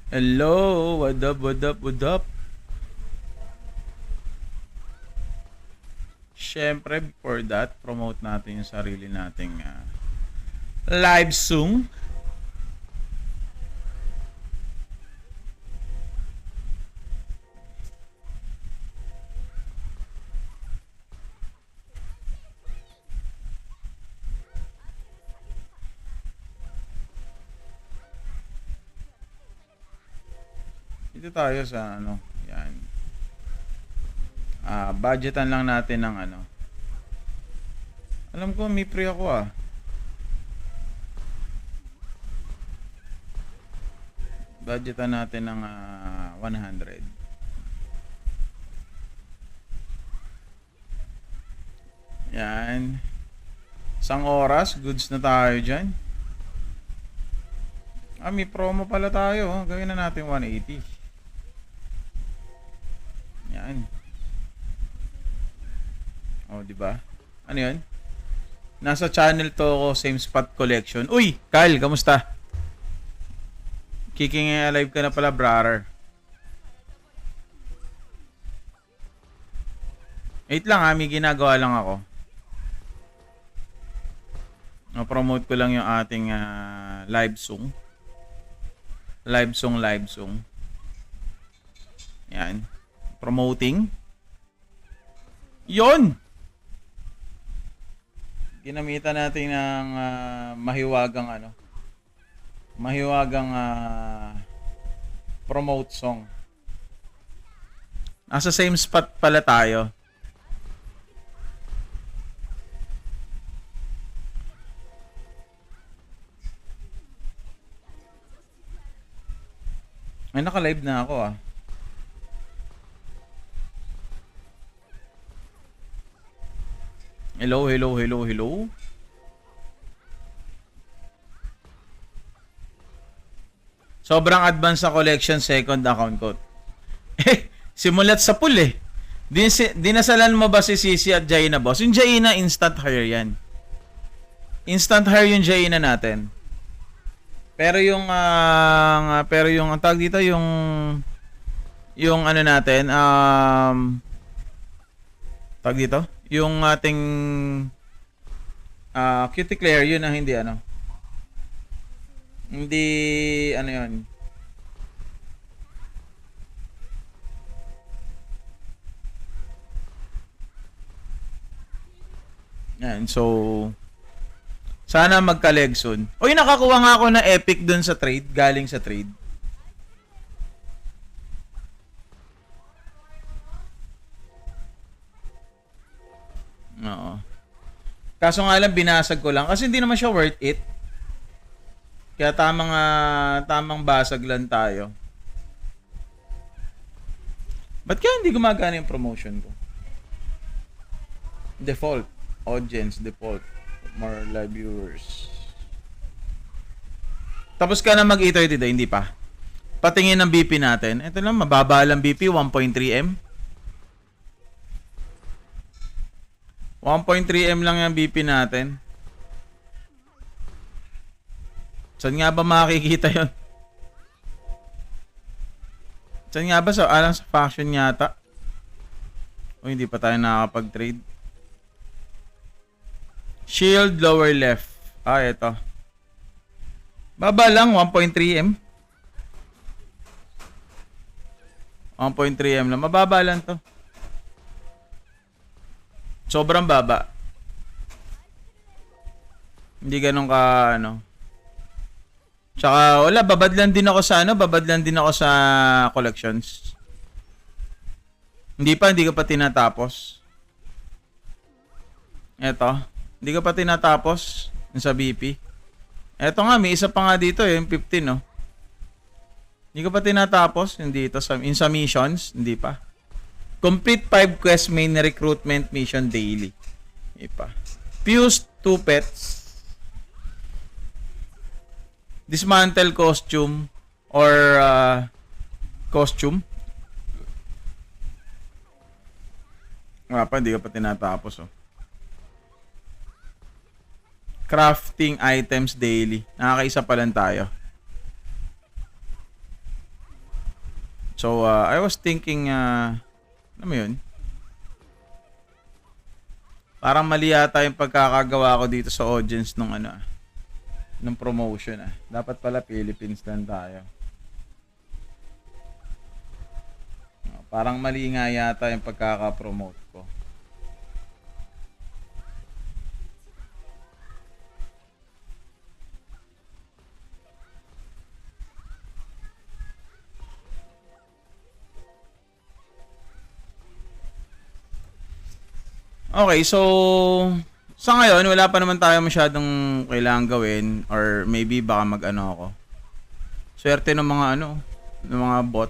Hello, what up, what up, what up? Siyempre, before that, promote natin yung sarili nating live Zoom. Dito tayo sa yan. Budgetan lang natin ng Alam ko, may pre ako Budgetan natin ng 100. Yan. Isang oras, goods na tayo dyan. May promo pala tayo. Gawin na natin 180. Yan. Di ba? Ano 'yun? Nasa channel to ako, Same Spot Collection. Uy, Kyle, kamusta? Kicking alive ka na pala, brother. Wait lang may ginagawa lang ako. Promote ko lang yung ating live song. Live song. Yan. Promoting. Yon. Ginamitan natin ng mahiwagang promote song. Nasa same spot pala tayo. Ay, naka-live na ako Hello. Sobrang advanced sa collection, second account ko. Simulat sa pool Dinasalan mo ba si Sisi at Jaina, boss? Yung Jaina, instant hire yan. Instant hire yung Jaina natin. Pero yung ang tawag dito, yung natin, tawag dito, yung ating Cutie Claire, yun ang hindi yun. Yan, so sana magka-leg soon. Nakakuha nga ako ng epic dun sa trade, galing sa trade. Oo. Kaso nga lang, binasag ko lang kasi hindi naman siya worth it. Kaya tamang basag lang tayo. Ba't kaya hindi gumagana yung promotion ko? Default. Audience, default. More live viewers. Tapos ka na mag-iter today, hindi pa. Patingin ng BP natin. Ito lang, mababa lang BP, 1.3M. 1.3M lang yung BP natin. Saan nga ba makikita yon? Saan nga ba? Sa faction yata. Hindi pa tayo nakakapag-trade. Shield lower left. Ito. Baba lang, 1.3M. 1.3M lang. Mababa lang to. Sobrang baba. Hindi ganun ka Tsaka wala, babad lang din ako sa collections. Hindi ka pa tinatapos. Eto, hindi ka pa tinatapos sa BP. Eto nga, may isa pa nga dito yung 15 Hindi ka pa tinatapos, hindi ito in sa missions, hindi pa. Complete 5 quest main recruitment mission daily. Hindi pa. Fuse 2 pets. Dismantle costume or costume. Hindi ka pa tinatapos Crafting items daily. Nakakaisa pa lang tayo. So, I was thinking, ano mo yun? Parang mali yata yung pagkakagawa ko dito sa audience nung nung promotion Dapat pala Philippines lang tayo. Parang mali nga yata yung pagkaka-promote ko. Okay, so sa ngayon wala pa naman tayo masyadong kailangan gawin or maybe baka mag-ano ako. Swerte ng mga ng mga bot.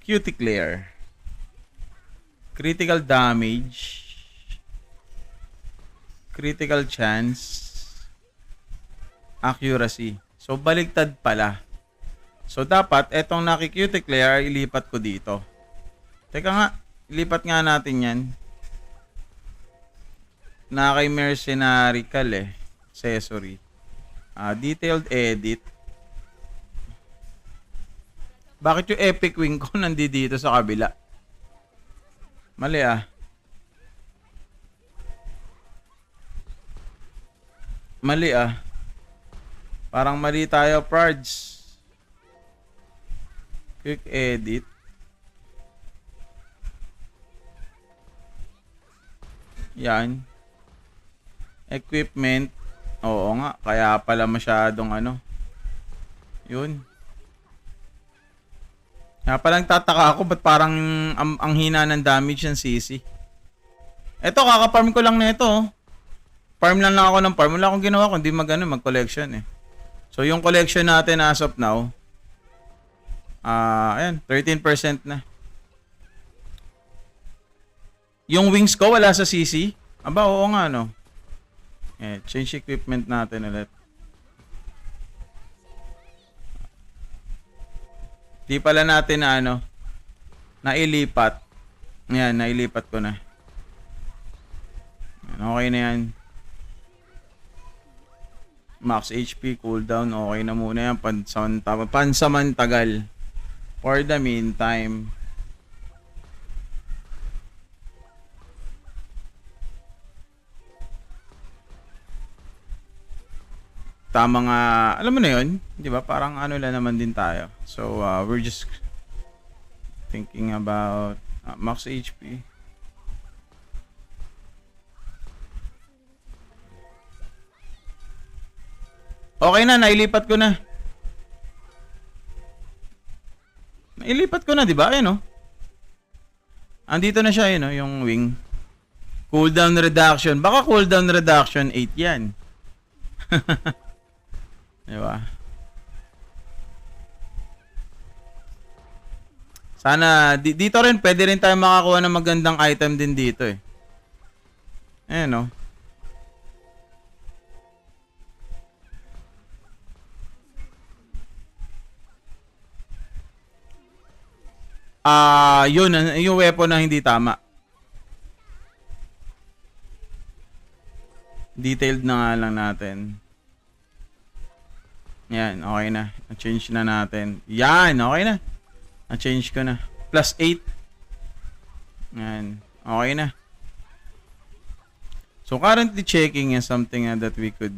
Cuticlear. Critical damage. Critical chance. Accuracy. So baligtad pala. So, dapat, etong naki-cuticlear, ilipat ko dito. Teka nga, ilipat nga natin yan. Naki-mercenarical accessory. Detailed edit. Bakit yung epic wing ko nandito sa kabila? Mali Mali Parang mali tayo, Pards. Quick edit. Yan. Equipment. Oo nga. Kaya pala masyadong Yun. Kaya palang tataka ako ba't parang ang hina ng damage ng CC. Eto, kaka-farm ko lang na ito. Farm lang ako ng farm. Wala akong ginawa kundi mag-collection So yung collection natin as of now, ayan, 13% na. Yung wings ko wala sa CC. Aba, oo nga change equipment natin ulit. Di pala natin nailipat. Ayan, nailipat ko na. Okay na yan. Max HP, cooldown, okay na muna yan. Pansamantagal. For the meantime. Tama nga, alam mo na yun, di ba? Parang lang naman din tayo. So, we're just thinking about max HP. Okay na, nailipat ko na. Nailipat ko na, di ba? Ayan Andito na siya, yung wing. Cooldown reduction. Baka cooldown reduction 8 yan. Di ba? Sana, dito rin, pwede rin tayo makakuha ng magandang item din dito Ayan yun, yung weapon na hindi tama. Detailed na nga lang natin. Yan, okay na. Na-change na natin. Yan, okay na. Na-change ko na. Plus 8. Yan, okay na. So, currently checking is something that we could,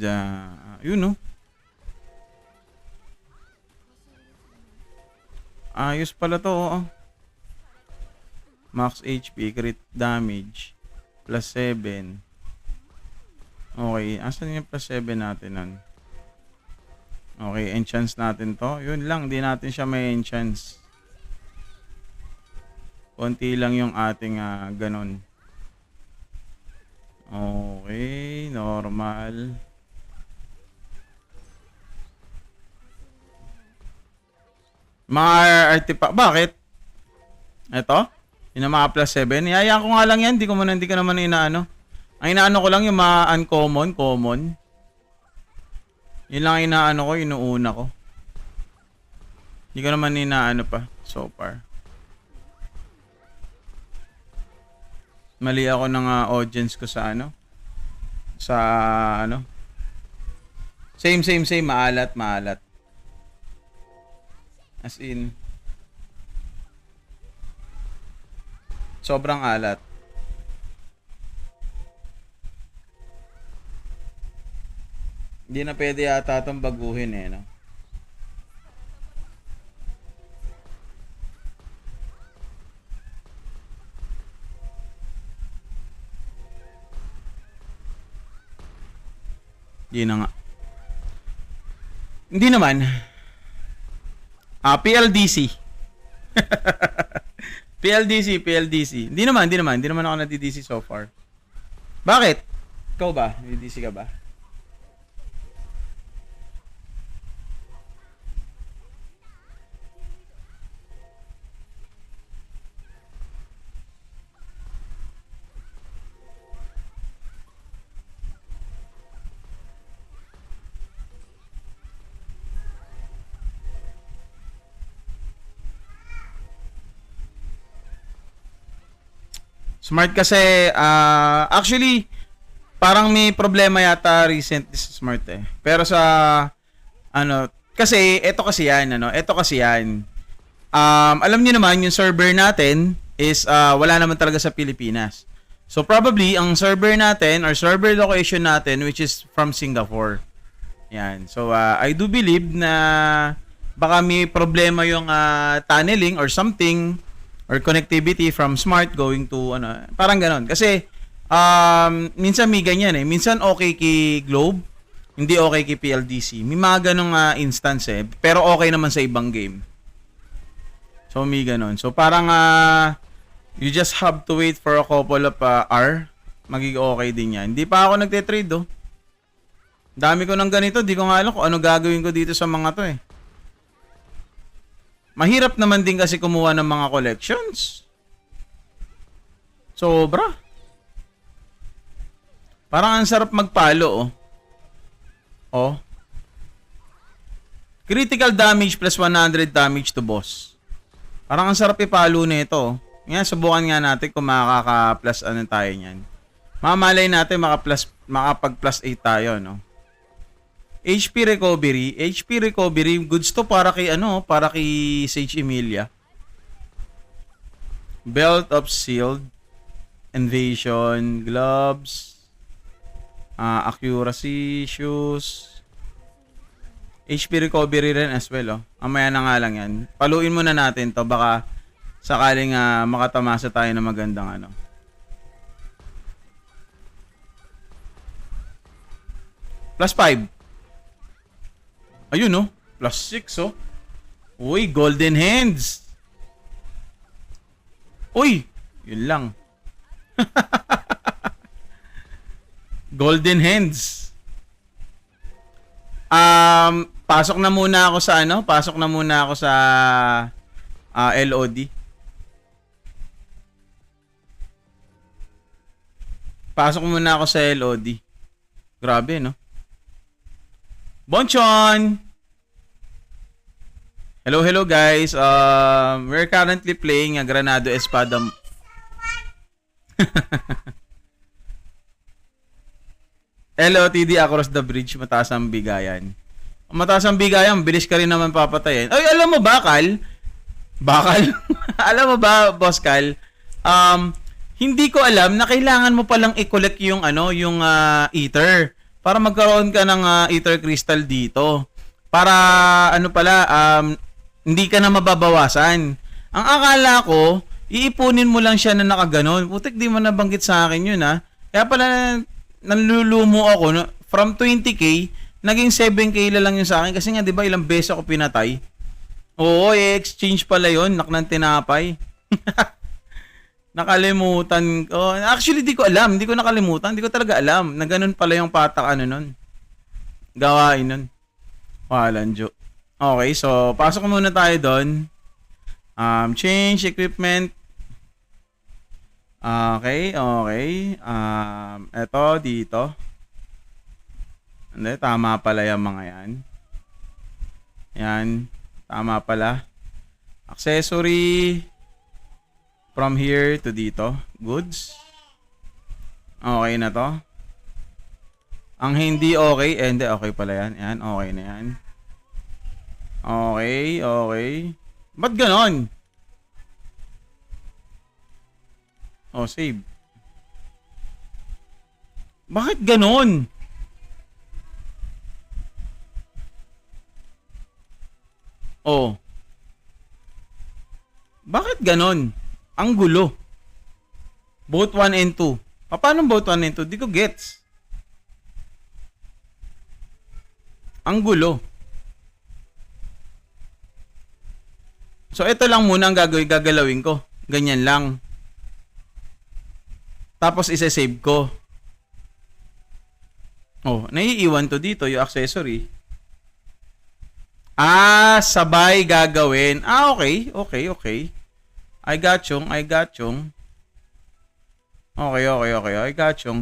ayos pala to, Max HP, crit damage, plus 7. Okay, asan yung plus 7 natin Okay, enchants natin to. Yun lang, di natin siya may enchants. Konti lang yung ating ganun. Okay, normal. Mga artifact, bakit? Ito? Yung mga plus 7. Iyayaan ko nga lang yan. Hindi ko naman inaano. Ang inaano ko lang yung mga uncommon, common. Yun lang inaano ko, inuuna ko. Hindi ko naman inaano pa so far. Mali ako ng audience ko sa Same. Maalat. As in, sobrang alat. Hindi na pwede yata itong baguhin eh, no? Hindi na nga. Hindi naman. PLDC. PLDC. Hindi naman ako nadi-DC so far. Bakit? Ikaw ba? Nadi-DC ka ba? Smart kasi, actually, parang may problema yata recently sa Smart eh. Pero sa, kasi, ito kasi yan. Alam niyo naman, yung server natin is, wala naman talaga sa Pilipinas. So, probably, ang server natin, or server location natin, which is from Singapore. Yan. So, I do believe na baka may problema yung tunneling or something, or connectivity from Smart going to parang ganon. Kasi minsan may ganyan eh. Minsan okay kay Globe, hindi okay kay PLDC. May mga ganong instance eh, pero okay naman sa ibang game. So may ganon. So parang you just have to wait for a couple of hour, magiging okay din yan. Hindi pa ako nagte-trade oh. Dami ko ng ganito, di ko nga alam kung ano gagawin ko dito sa mga to eh. Mahirap naman din kasi kumuha ng mga collections. Sobra. Parang ang sarap magpalo, oh. Oh. Critical damage plus 100 damage to boss. Parang ang sarap ipalo nito, oh. Ngayon, subukan nga natin kung makaka-plus tayo niyan. Mamalay natin makapag-plus 8 tayo, no? HP recovery, goods to para kay Sage Emilia. Belt of Shield, Invasion, gloves, accuracy, shoes. HP recovery rin as well, oh. Amaya na nga lang yan. Paluin muna natin to, baka sakaling makatamasa tayo ng magandang Plus 5. Ayun, no? Plus 6, oh. Uy, golden hands. Uy, yun lang. Golden hands. Pasok na muna ako sa LOD. Pasok muna ako sa LOD. Grabe, no? Bonchon! Hello guys. We're currently playing Granado Espada. LOTD across the bridge, mataas ang bigayan. Mataas ang bigayan, bilis ka rin naman papatayin. Ay, alam mo ba, Kal? Bakal? Alam mo ba, Boss Kal? Hindi ko alam na kailangan mo palang i-collect yung ether para magkaroon ka ng ether crystal dito. Para hindi ka na mababawasan. Ang akala ko, iipunin mo lang siya na nakaganon. Putik, di mo nabanggit sa akin yun ha. Kaya pala nanlulumo ako, no? From 20k, naging 7k lang yun sa akin. Kasi nga, di ba, ilang beses ako pinatay. Oo, exchange pala yun. Naknang tinapay. Nakalimutan ko. Actually, di ko alam. Hindi ko nakalimutan. Hindi ko talaga alam na ganun pala yung patak nun. Gawain nun. Walang joke. Okay, so pasok muna tayo doon. Change equipment. Okay. Eto, dito. Hindi, tama pala yung mga yan. Yan, tama pala. Accessory. From here to dito. Goods. Okay na to. Ang hindi okay, hindi, okay pala yan. Yan, okay na yan. Okay, okay. Ba't ganon? Oh, save. Bakit ganon? Oh. Bakit ganon? Ang gulo. Both 1 and 2. Paano both 1 and 2? Di ko gets. Ang gulo. So, ito lang muna ang gagalawin ko. Ganyan lang. Tapos, isa-save ko. Oh, naiiwan to dito, yung accessory. Ah, sabay gagawin. Ah, okay. Okay, okay. I got yung. I got yung.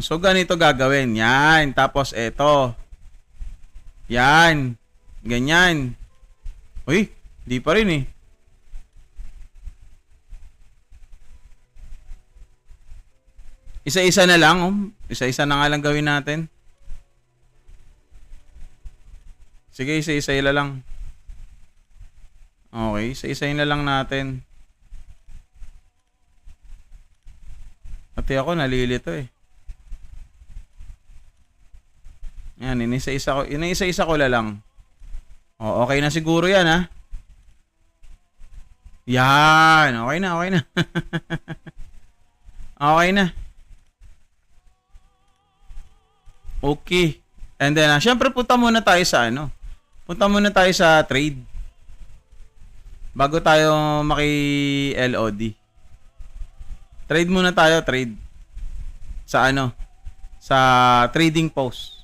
So, ganito gagawin. Yan. Tapos, eto. Yan. Ganyan. Uy, di pa rin eh. Isa-isa na lang. Oh. Isa-isa na nga lang gawin natin. Sige, isa-isa na lang. Okay, isa-isa na lang natin. Pati ako nalilito eh. Yan, inisa-isa ko lang. O, okay na siguro yan ha. Yan, okay na. Okay na. Okay. And then, syempre punta muna tayo sa ano. Punta muna tayo sa trade. Bago tayo maki-LOD. Trade muna tayo, trade. Sa ano? Sa trading post.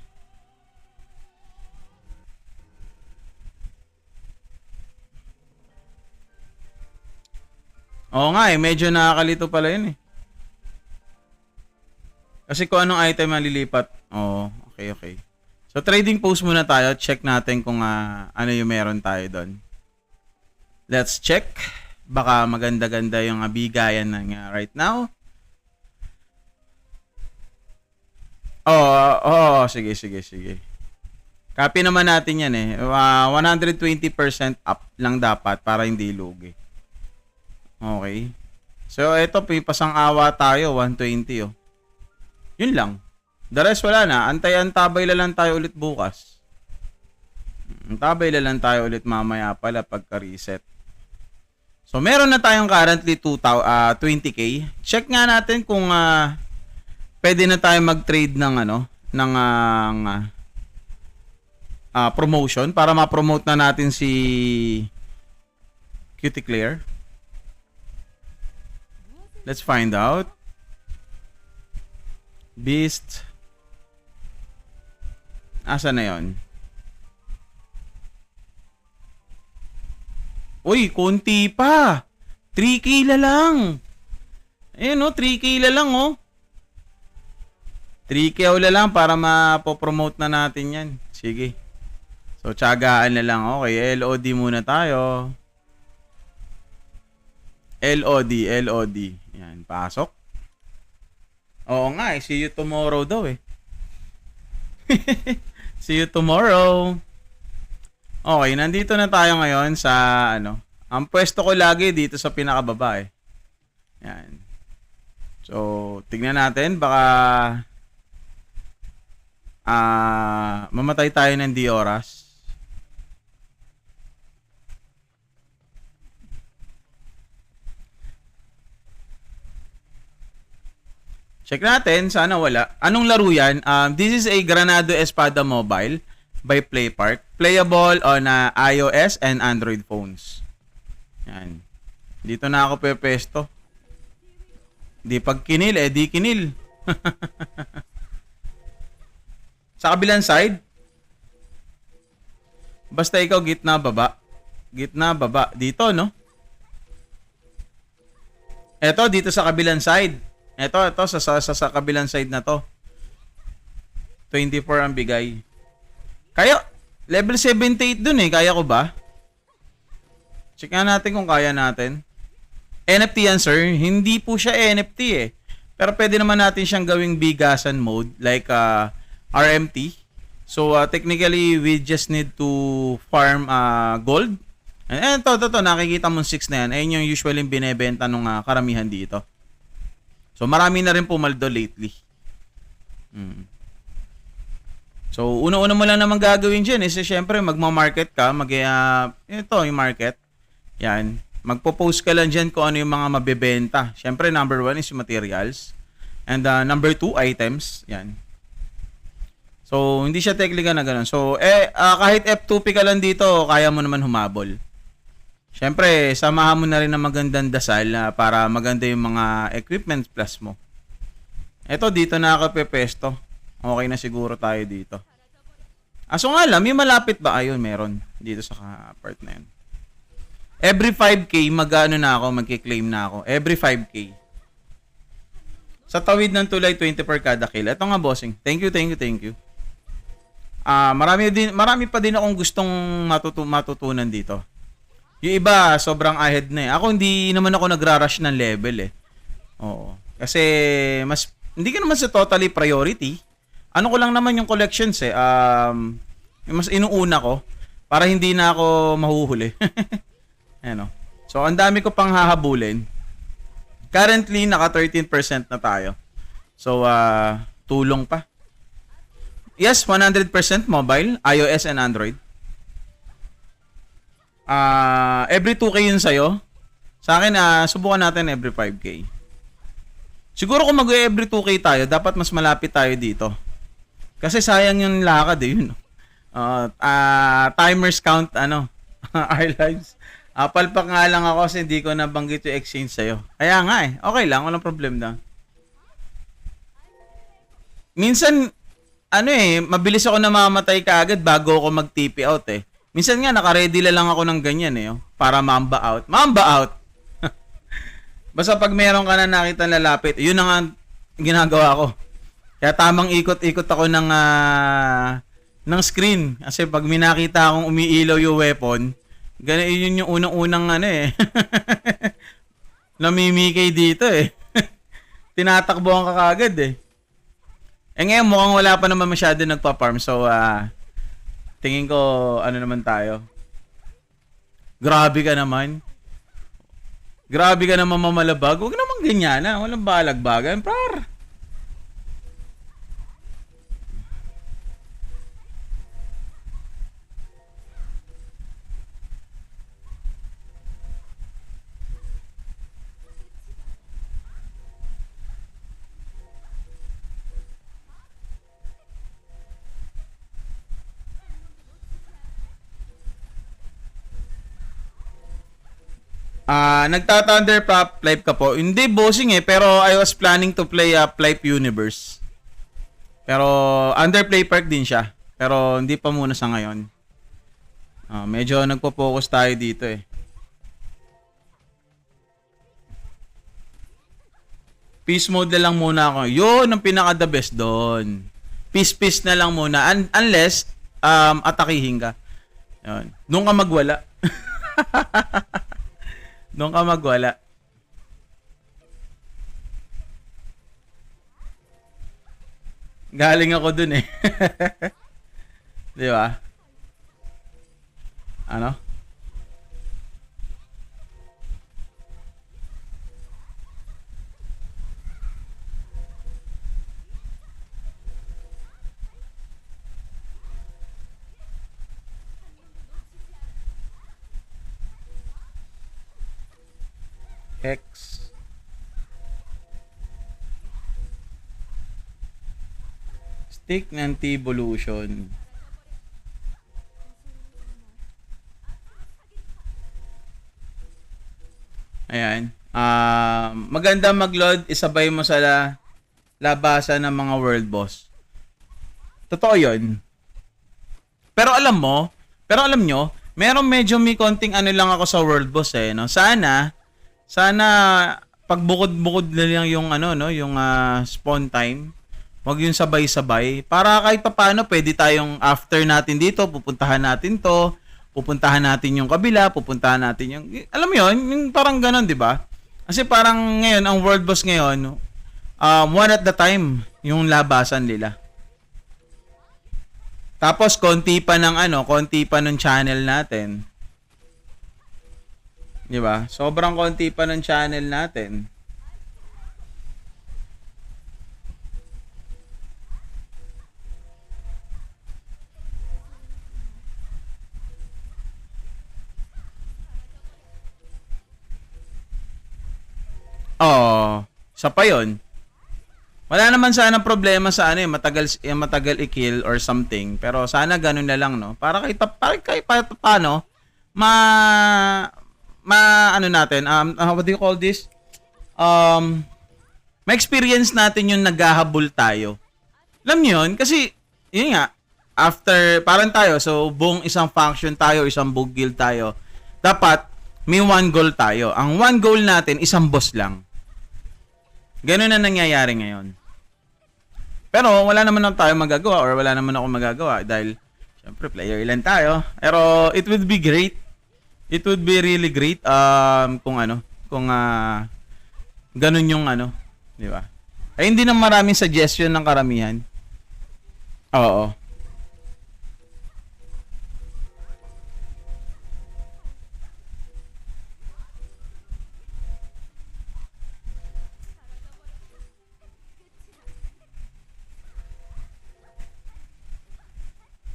Oo nga eh, medyo nakakalito pala yun eh. Kasi kung anong item ang lilipat. Oo, okay. So trading post muna tayo. Check natin kung ano yung meron tayo doon. Let's check. Baka maganda-ganda yung bigayan ng right now. Sige. Copy naman natin yan eh. 120% up lang dapat para hindi lugi. Okay. So ito, pipasang awa tayo. 120 oh. Yun lang. The rest wala na. Antay-antabay lang tayo ulit bukas. Antabay lang tayo ulit mamaya pala pagka-reset. So, meron na tayong currently 20k. Check nga natin kung pwede na tayo mag-trade ng promotion para ma-promote na natin si Cutie Clear. Let's find out. Beast. Asa na yon? Uy, konti pa. 3k la lang. Ayun oh, 3k la lang oh. 3k la lang para mapopromote na natin yan. Sige. So, tiyagaan na lang. Okay, LOD muna tayo. LOD. Yan, pasok. Oo nga eh, see you tomorrow daw eh. See you tomorrow. Okay, nandito na tayo ngayon sa ang pwesto ko lagi dito sa pinakababa eh. Yan. So, tignan natin baka mamatay tayo ng di oras. Check natin, sana wala. Anong laro yan? This is a Granado Espada Mobile by PlayPark. Playable on iOS and Android phones. Yan. Dito na ako pepesto. Di pag kinil, di kinil. Sa kabilang side, basta ikaw gitna baba. Gitna baba. Dito, no? Eto, dito sa kabilang side. Ito sa kabilang side na to. 24 ang bigay. Kaya, level 78 dun eh. Kaya ko ba? Check nga natin kung kaya natin. NFT yan, sir. Hindi po siya NFT eh. Pero pwede naman natin siyang gawing bigasan mode. Like RMT. So, technically, we just need to farm gold. And to, nakikita mo 6 na yan. Ayun yung usually binebenta ng karamihan dito. So, marami na rin pumaldo lately. So, una-una mo lang naman gagawin dyan is, syempre, magma-market ka. Ito, yung market. Yan. Magpo-post ka lang dyan kung ano yung mga mabebenta. Syempre, number 1 is yung materials. And number 2, items. Yan. So, hindi siya technical na ganun. So, kahit F2P ka lang dito, kaya mo naman humabol. Siyempre, samahan mo na rin ng magandang dasal para maganda yung mga equipment plus mo. Eto, dito na ako pepesto. Okay na siguro tayo dito. So nga lang, may malapit ba? Ayun, meron. Dito sa part na yun. Every 5K, magki-claim na ako. Every 5K. Sa tawid ng tulay, 20 per kada kill. Ito nga, bossing. Thank you. Marami pa din akong gustong matutunan dito. Yung iba, sobrang ahead na eh. Ako, hindi naman ako nagra-rush ng level eh. Oo. Kasi, hindi ka naman sa totally priority. Ano ko lang naman yung collections eh. Mas inuuna ko para hindi na ako mahuhuli. Ano. So, ang dami ko pang hahabulin. Currently, naka 13% na tayo. So, tulong pa. Yes, 100% mobile, iOS and Android. Every 2K yun sa'yo. Sa akin, subukan natin every 5K. Siguro kung mag-every 2K tayo, dapat mas malapit tayo dito. Kasi sayang yung lakad eh. Yun. Timers count, our lives. Palpak nga lang ako kasi hindi ko nabanggit yung exchange sa'yo. Kaya nga eh. Okay lang, walang problem na. Minsan, mabilis ako namamatay kaagad bago ako mag-TP out eh. Minsan nga, naka-ready lang ako ng ganyan eh. Para mamba out. Mamba out! Basta pag meron ka na nakita lalapit, yun na nga ginagawa ko. Kaya tamang ikot-ikot ako ng screen. Kasi pag minakita akong umiilaw yung weapon, yun yung unang-unang namimikay dito eh. Tinatakbuhan ka kagad eh. Ngayon mukhang wala pa naman masyado nagpa-farm. So, tingin ko, naman tayo. Grabe ka naman. Grabe ka naman mamalabag. Huwag naman ganyan na. Walang balagbagan, par. Nagta-Thunder Pop Live ka po. Hindi bossing eh, pero I was planning to play Life Universe. Pero Underplay Park din siya. Pero hindi pa muna sa ngayon. Medyo nagpo-focus tayo dito eh. Peace mode na lang muna ako. Yun ang pinaka-the best doon. Peace na lang muna. Unless atakihin ka. Yun. Doon ka magwala. Doon ka magwala. Galing ako dun eh. Di ba? Ano? X. Stick ng T-Evolution. Ayan. Maganda mag-load, isabay mo sa labasan ng mga world boss. Totoo yun. Pero alam nyo, meron medyo may konting lang ako sa world boss eh. No? Sana pagbukod-bukod na lang yung yung spawn time. Wag yung sabay-sabay para kahit papaano pwede tayong after natin dito, pupuntahan natin yung kabila, pupuntahan natin yung alam mo yun, yung parang ganoon, 'di ba? Kasi parang ngayon ang world boss ngayon, one at the time yung labasan nila. Tapos konti pa ng channel natin. 'Di ba? Sobrang konti pa ng channel natin. Oh, sa pa 'yon. Wala naman sana problema sa matagal i-kill or something. Pero sana ganun na lang, no? Para kahit paano ma ano natin, what do you call this? Ma-experience natin yung naghahabol tayo. Alam niyo yun? Kasi, yun nga, after, parang tayo, so buong isang faction tayo, isang bug guild tayo, dapat may one goal tayo. Ang one goal natin, isang boss lang. Ganun na nangyayari ngayon. Pero wala naman tayo magagawa or wala naman ako magagawa dahil syempre player ilan tayo. Pero it would be great. It would be really great kung ganun yung di ba? Ay hindi na maraming suggestion ng karamihan. Oo.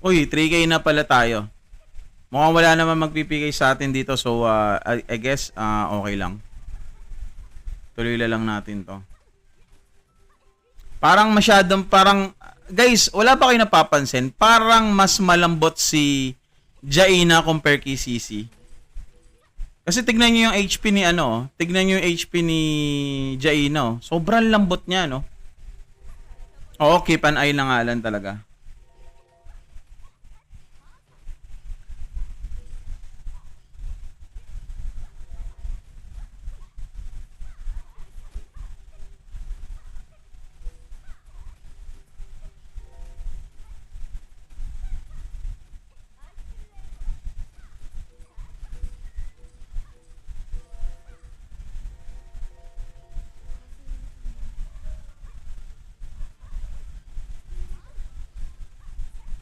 Uy, 3K na pala tayo. Mukhang wala naman magpipigay sa atin dito. So, I guess, okay lang. Tuloy lang natin to. Guys, wala ba kayo napapansin? Parang mas malambot si Jaina compare kay CC. Kasi tignan nyo yung HP ni tignan nyo yung HP ni Jaina. Sobrang lambot niya, no? Oo, keep an eye na nga lang talaga.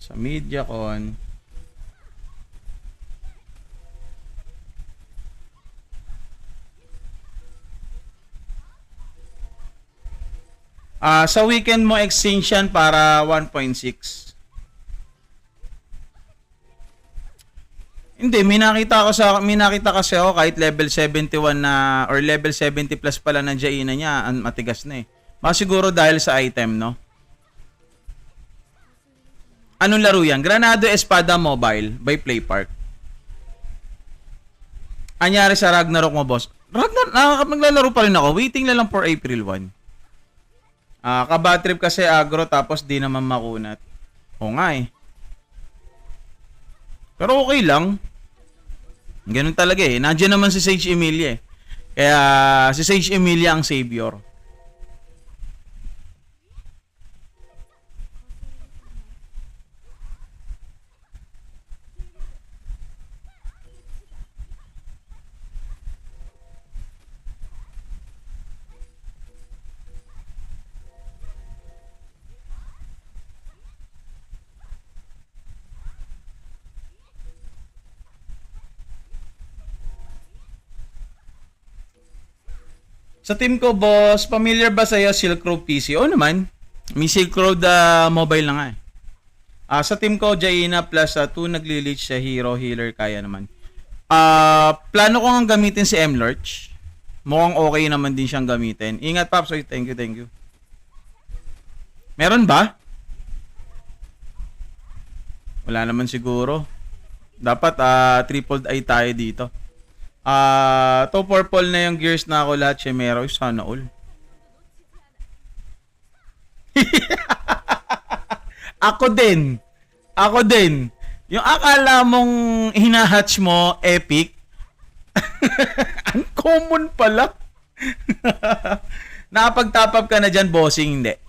Sa MediaCon. Sa weekend mo exchange yan para 1.6. Hindi, may nakita kasi ako kahit level 71 na or level 70 plus pala ng Jaina niya, matigas na eh. Masiguro dahil sa item, no? Anong laro yan? Granado Espada Mobile by Playpark. Anyari sa Ragnarok mo, boss? Naglalaro pa rin ako. Waiting lang for April 1. Ka-bad trip kasi agro tapos di naman makunat. Oo nga eh. Pero okay lang. Ganun talaga eh. Nandiyan naman si Sage Emilia eh. Kaya si Sage Emilia ang savior. Sa team ko, boss, familiar ba sa'yo Silk Road PC? Oo naman. May Silk Road mobile na nga eh. Sa team ko, Jaina plus 2 nagli-leech sa hero, healer, kaya naman. Plano ko nga gamitin si M-Lurch. Mukhang okay naman din siyang gamitin. Ingat, Paps. Thank you. Meron ba? Wala naman siguro. Dapat tripled eye tayo dito. To purple na yung gears na ako lahat. Chimero, sana all. Ako din. Yung akala mong hinahatch mo, epic. Uncommon pala. Nakapag-top up ka na dyan, bossing, hindi.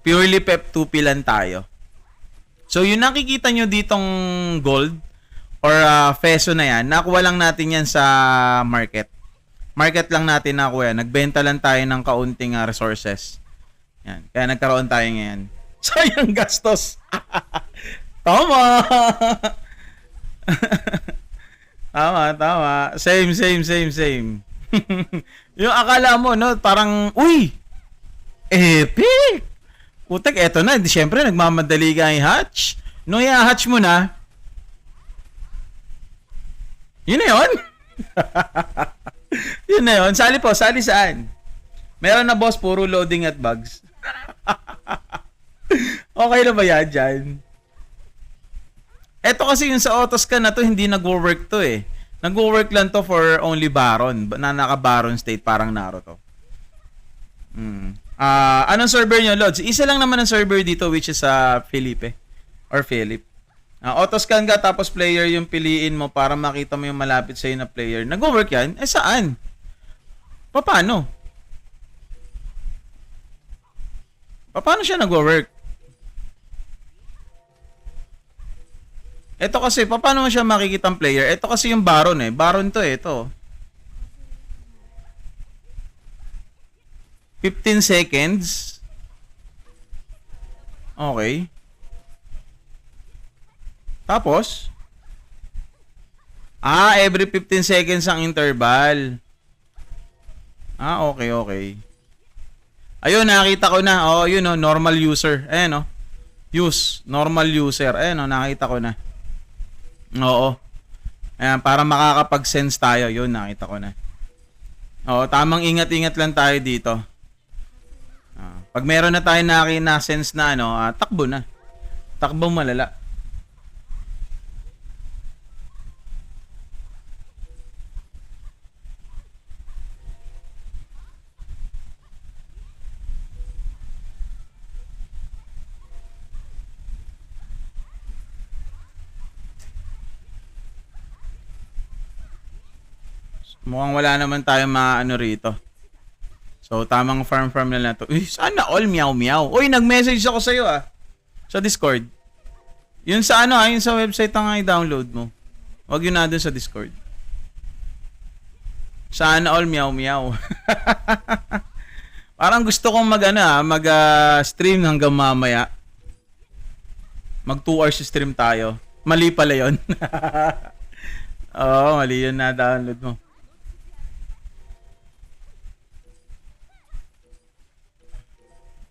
Purely pep 2P lang tayo. So, yung nakikita nyo ditong gold, or peso na yan, nakuha lang natin yan sa market. Market lang natin nakuha yan. Nagbenta lang tayo ng kaunting resources. Yan. Kaya nagkaroon tayo ngayon. Sayang gastos. Tama! Tama. Same. Yung akala mo, no, parang, uy! Epic! Putek, eto na. Siyempre, nagmamadali ka i-hatch. Nung i-hatch mo na, yun na yun. Yun na yun. Sali po. Sali saan? Meron na boss, puro loading at bugs. Okay na ba yan dyan? Eto kasi yung sa Autoscan na to, hindi nagwo-work to eh. Nagwo-work lang to for only Baron. Na naka-Baron state, parang Naruto. Anong server nyo, Lods? Isa lang naman ang server dito, which is Felipe. Or Philip. Autoscan ka, tapos player yung piliin mo para makita mo yung malapit sa'yo na player. Nag-work yan? Eh, saan? Paano? Paano siya nag-work? Ito kasi, paano mo siya makikita ang player? Ito kasi yung Baron eh. Baron to eh, ito. 15 seconds. Okay. Tapos? Every 15 seconds ang interval. Okay. Ayun, nakita ko na. Yun normal user. Ayan use, normal user. Ayan nakita ko na. Oo. Ayan, para makakapag-sense tayo. Yun, nakita ko na. Tamang ingat-ingat lang tayo dito. Pag meron na tayo na-sense na takbo na. Takbo malala. Mukhang wala naman tayong rito. So, tamang farm na lang to. Uy, sana all meow. Uy, nag-message ako sa'yo sa Discord. Yun sa yun sa website ang i-download mo. Huwag yun na dun sa Discord. Sana all meow. Parang gusto kong mag-stream hanggang mamaya. Mag 2 hours stream tayo. Mali pala yun. Oo, mali yun na download mo.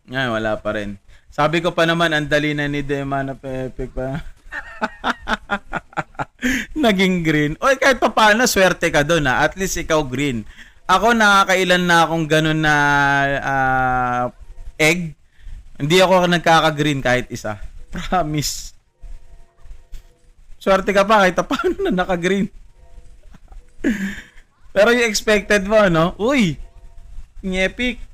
Ngayon, wala pa rin. Sabi ko pa naman, ang dali na ni Dema na Pepe pa. Naging green. Oy, kahit pa paano, swerte ka doon At least ikaw green. Ako, nakakailan na akong ganun na egg. Hindi ako nagkaka-green kahit isa. Promise. Swerte ka pa kahit pa paano na naka-green. Pero yung expected mo, Uy! Epic.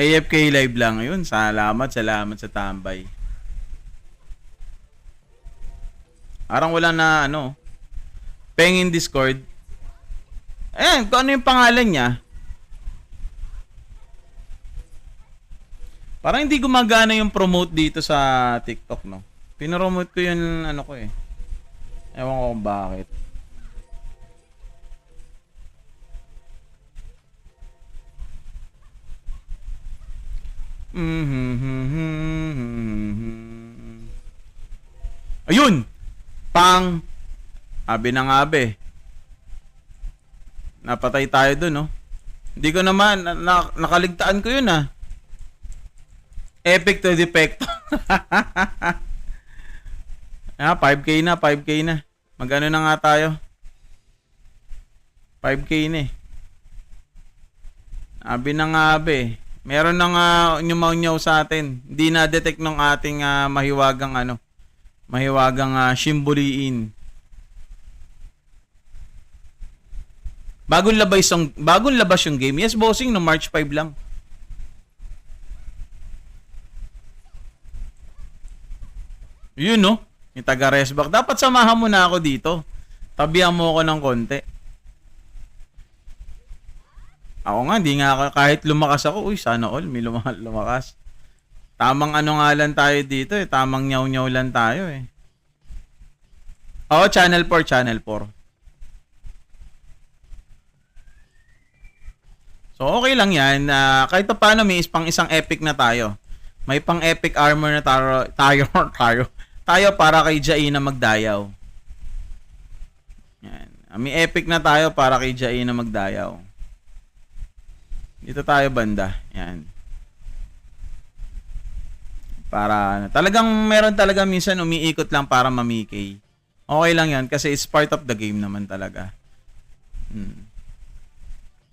AFK live lang yun. Salamat sa tambay. Arang wala na Peng in Discord. Ayan, kung ano yung pangalan niya. Parang hindi gumagana yung promote dito sa TikTok, Pinromote ko yun, ko eh. Ewan ko kung bakit. Ayun! Pang! Abi ng abe. Napatay tayo dun, Hindi ko naman, nakaligtaan ko yun, Epic to defect. 5K na. Magano na nga tayo? 5K na eh. Abi ng abe. Meron na nga nyumaw-nyaw sa atin. Hindi na-detect ng ating mahiwagang shimbuliin. Bagong labas yung game. Yes, bossing, no March 5 lang. Yun, yung taga-resback. Dapat samahan mo na ako dito. Tabihan mo ako ng konti. Ako nga, di nga ako, kahit lumakas ako, sana all, may lumakas. Tamang nga lang tayo dito Tamang nyaw-nyaw lang tayo Oo, Channel 4, Channel 4. So, okay lang yan. Kahit pa paano, may pang isang epic na tayo. May pang epic armor na tayo para kay Jaina magdayaw. Yan. May epic na tayo para kay Jaina magdayaw. Dito tayo banda. Yan. Para talagang meron talaga minsan umiikot lang para mamikay. Okay lang yan kasi it's part of the game naman talaga.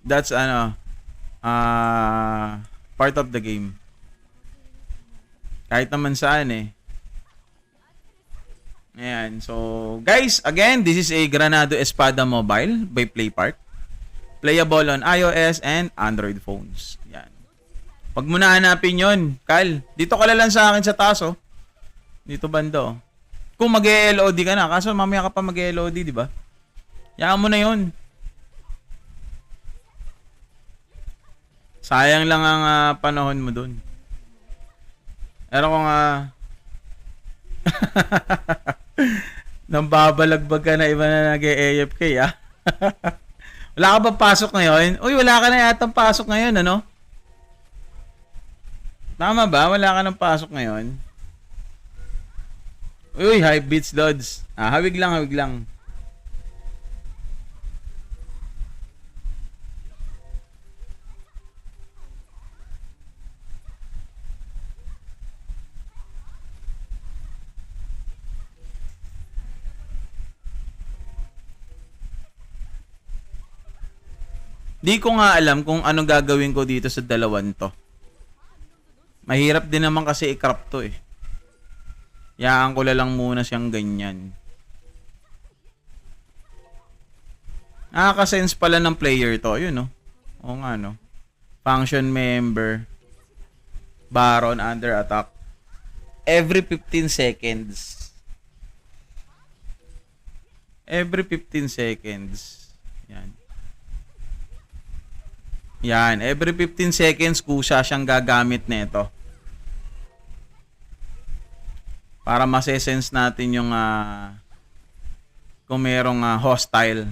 That's part of the game. Kahit naman saan eh. Ayan. So, guys, again, this is a Granado Espada Mobile by PlayPark. Playable on iOS and Android phones. Yan. Pag mo na hanapin yun, Kal, dito ka lang sa akin sa taas, oh. Dito bando, oh. Kung mag-LOD ka na, kaso mamaya ka pa mag-LOD, di ba? Yaan mo na yun. Sayang lang ang panahon mo dun. Pero kung nang babalagbag ka na iba na nag-AFK, ah. Wala ka ba pasok ngayon? Uy, wala ka na yatang pasok ngayon, ano? Tama ba? Wala ka nang pasok ngayon? Uy, high beats, Lods. Hawig lang, hawig lang. Di ko nga alam kung anong gagawin ko dito sa dalawan to. Mahirap din naman kasi i-crop to eh. Yaan ko lang muna siyang ganyan. Nakaka-sense pala ng player to. Yun, no? Oo nga, no? Function member. Baron under attack. Every 15 seconds. Every 15 seconds. Yan. Yan. Every 15 seconds, kusa siyang gagamit nito. Para masesense natin yung kung merong hostile.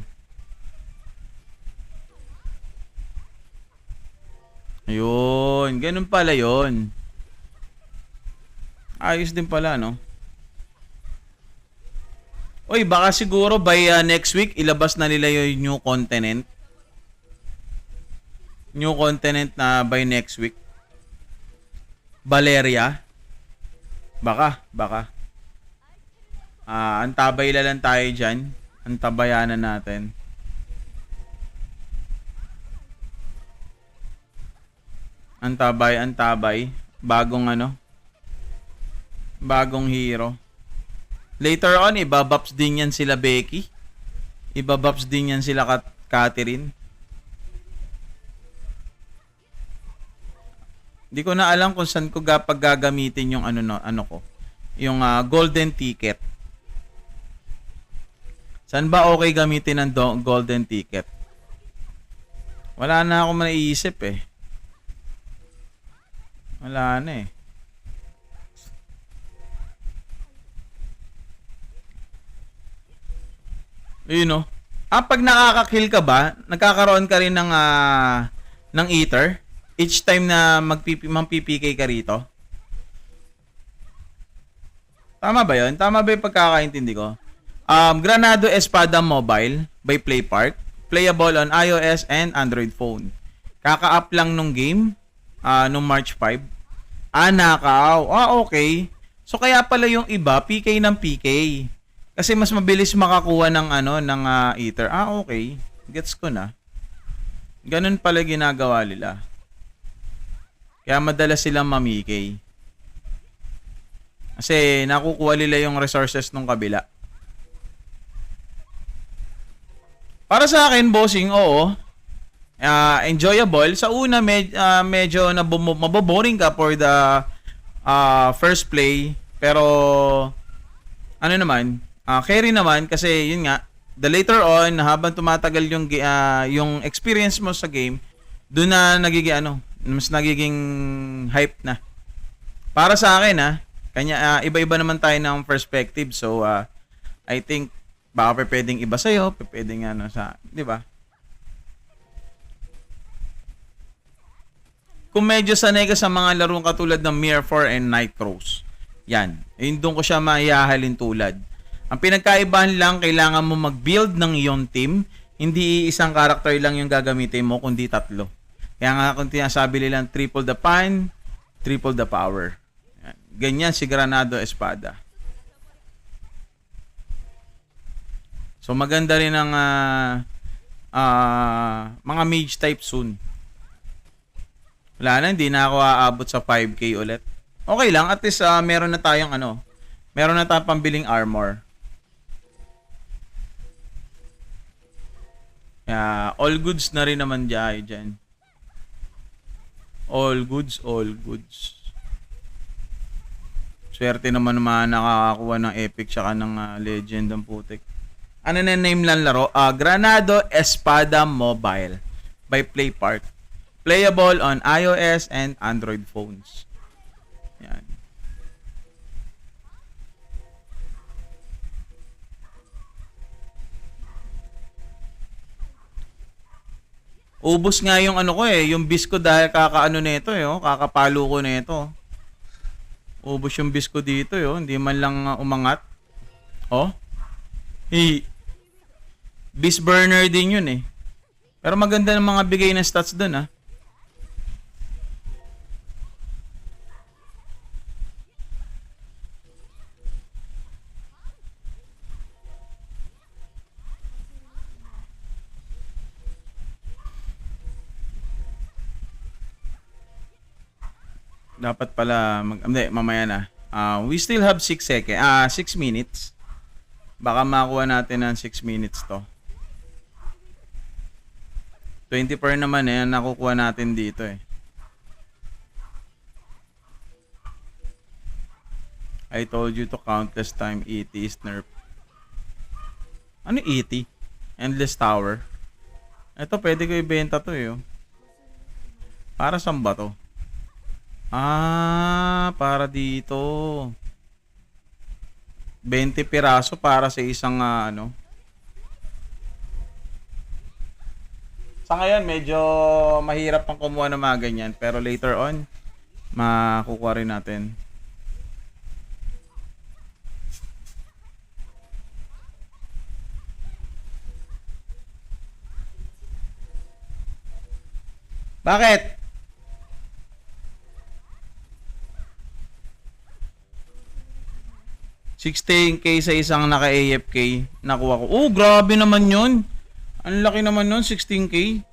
Ayun, ganun pala yun. Ayos din pala, no? Uy, baka siguro by next week ilabas na nila yung new continent. New continent na by next week. Valeria. Baka. Antabay lang tayo dyan. Antabayanan natin. Antabay. Bagong bagong hero. Later on, ibabaps din yan sila Becky. Ibabaps din yan sila Catherine. Hindi ko na alam kung saan ko gagamitin yung ano ko. Yung golden ticket. Saan ba okay gamitin ang golden ticket? Wala na ako maiisip eh. Wala na eh. You know, pag nakaka-kill ka ba, nagkakaroon ka rin ng ether each time na mag-PPK ka rito? Tama ba 'yon? Tama ba 'yung pagkakaintindi ko? Granado Espada Mobile by PlayPark, playable on iOS and Android phone. Kaka-up lang nung game nung March 5. Nakaw. Okay. So kaya pala yung iba PK ng PK. Kasi mas mabilis makakuha ng ether. Okay. Gets ko na. Ganun pala ginagawa nila. Kaya madalas silang mamikay. Kasi nakukuha nila yung resources nung kabila. Para sa akin, bossing, oo. Enjoyable. Sa una, medyo maboboring ka for the first play. Pero, carry naman kasi yun nga, the later on, habang tumatagal yung experience mo sa game, doon na mas nagiging hype na. Para sa akin, iba-iba naman tayo ng perspective. So, I think Baka pwedeng iba sa'yo, pwedeng ano sa, di ba? Kung medyo sanay ka sa mga larong katulad ng Mirror 4 and Nitros, yan. Yun doon ko siya maihahalin tulad. Ang pinagkaibahan lang, kailangan mo mag-build ng iyong team. Hindi isang character lang yung gagamitin mo, kundi 3. Kaya nga kung tinasabi nilang triple the pan, triple the power. Yan. Ganyan si Granado Espada. So maganda rin ang mga mage type soon. Wala na, hindi na ako aabot sa 5k ulit. Okay lang, at least meron na tayong meron na tayong pambiling armor. All goods na rin naman dyan. All goods, all goods. Swerte naman nakakakuha ng epic tsaka ng legend ang putik. Ano na name lang laro? Granado Espada Mobile by PlayPark. Playable on iOS and Android phones. Yan. Ubos nga yung ano ko yung bis ko dahil kakaano nito kakapalo ko nito. Ubos yung bis ko dito hindi man lang umangat. Bis burner din yun Pero maganda ng mga bigay na stats doon Dapat pala mamaya na. We still have 6 minutes. Baka makuha natin ng 6 minutes to. 20 per naman nakukuha natin dito I told you to countless time ET is nerf. Ano ET? Endless Tower. Ito pwede ko ibenta to Para saan ba to? Para dito. 20 piraso para sa isang Sa ngayon medyo mahirap pang kumuha ng mga ganyan, pero later on makukuha rin natin. Bakit? $16K sa isang naka-AFK nakuha ko. Oh, grabe naman yun. Ang laki naman nun, 16K.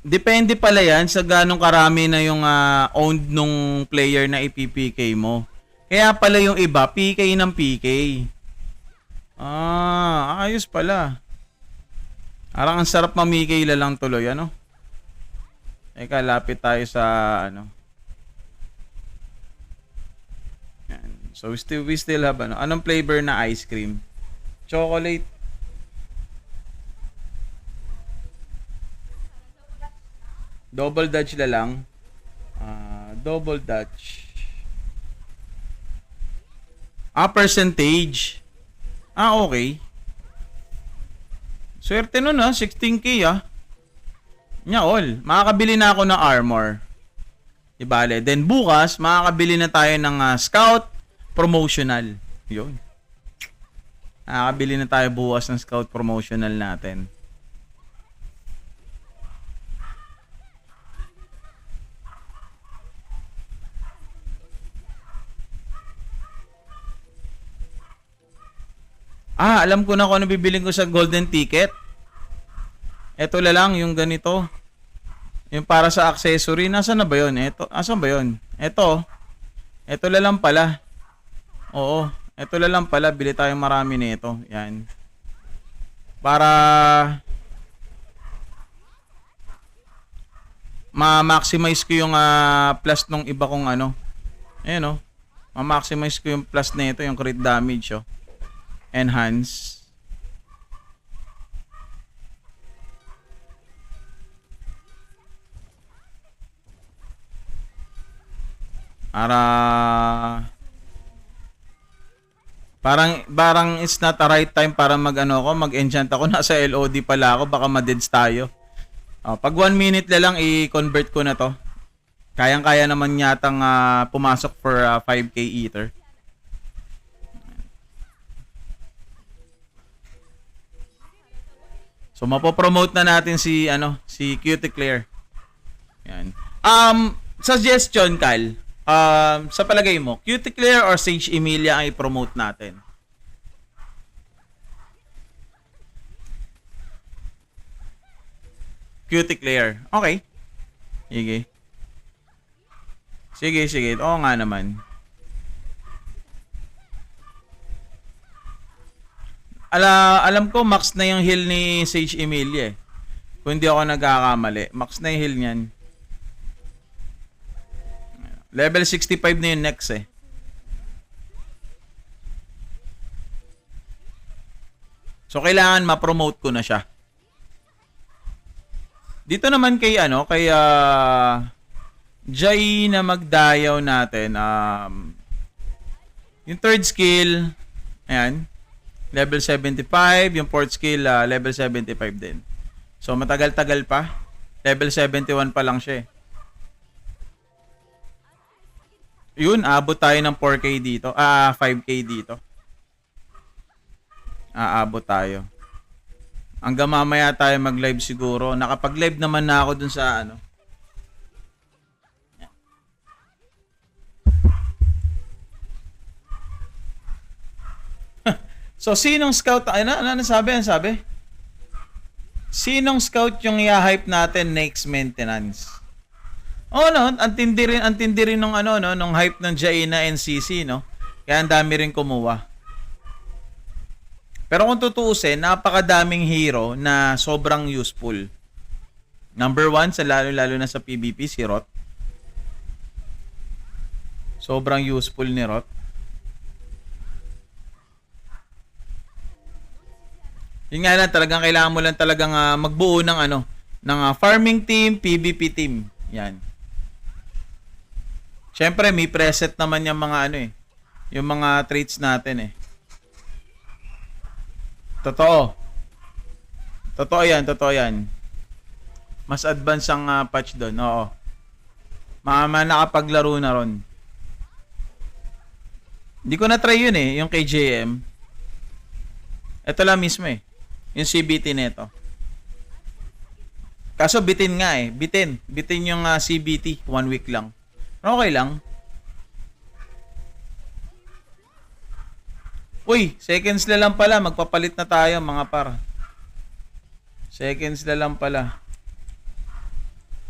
Depende pala yan sa ganong karami na yung owned nung player na ipipk mo. Kaya pala yung iba, PK ng PK. Ayos pala. Parang ang sarap mamikay lang tuloy, Teka, lapit tayo sa Yan. So we still have anong flavor na ice cream? Chocolate. Double Dutch lang. Double Dutch. Percentage. Okay. Swerte nun 16K Nya all. Makakabili na ako ng armor. Ibale. Then bukas, makakabili na tayo ng scout promotional. Yun. Makakabili na tayo bukas ng scout promotional natin. Alam ko na kung ano bibiling ko sa golden ticket. Ito lang yung ganito. Yung para sa accessory. Nasaan na ba yun? Asan ba yun? Ito lang pala. Oo. Ito lang pala. Bili tayo marami nito. Yan. Para ma-maximize ko yung plus nung iba kong Ayan ma-maximize ko yung plus nito. Yung crit damage Enhance. Para parang it's not a right time para mag-enchant ako. Nasa LOD pala ako, baka ma-deads tayo. Pag 1 minute na lang, i-convert ko na to. Kayang-kaya naman yatang pumasok for 5k ether. So mapopromote na natin si Cutie Claire. Yan. Suggestion, Kyle. Sa palagay mo, Cutie Claire or Sage Emilia ang i-promote natin? Cutie Claire. Okay. Sige. Oo nga naman. Alam ko max na yung heal ni Sage Emilia eh. Kung hindi ako nagkakamali, max na yung heal niyan. Level 65 na yung next eh. So kailangan ma-promote ko na siya. Dito naman kay Jay na magdayaw natin. Yung third skill, ayan, level 75, yung fourth skill level 75 din. So matagal-tagal pa. Level 71 pa lang siya eh. Yun, abot tayo ng 4k dito. 5k dito. Aabot tayo. Hanggang mamaya tayo mag-live siguro. Nakapag-live naman na ako dun sa So, sinong scout? Ano sabi? Sinong scout yung i-hype natin next maintenance? Antindi rin nung nung hype ng Jaina NCC, no? Kaya ang dami rin kumuha. Pero kung tutuusin, napakadaming hero na sobrang useful. Number 1 sa lalo na sa PvP, si Rot. Sobrang useful ni Rot. Yun nga lang, talagang kailangan mo lang talagang magbuo ng ng farming team, PvP team. Yan. Siyempre, may preset naman yung mga yung mga traits natin eh. Totoo yan. Mas advance ang patch doon. Oo. Nakapaglaro na ron. Hindi ko na try yun eh, yung KJM. Ito lang mismo eh. Yung CBT nito. Kaso bitin nga eh. Bitin yung CBT. 1 week lang. Okay lang. Uy, seconds na lang pala. Magpapalit na tayo mga par. Seconds na lang pala.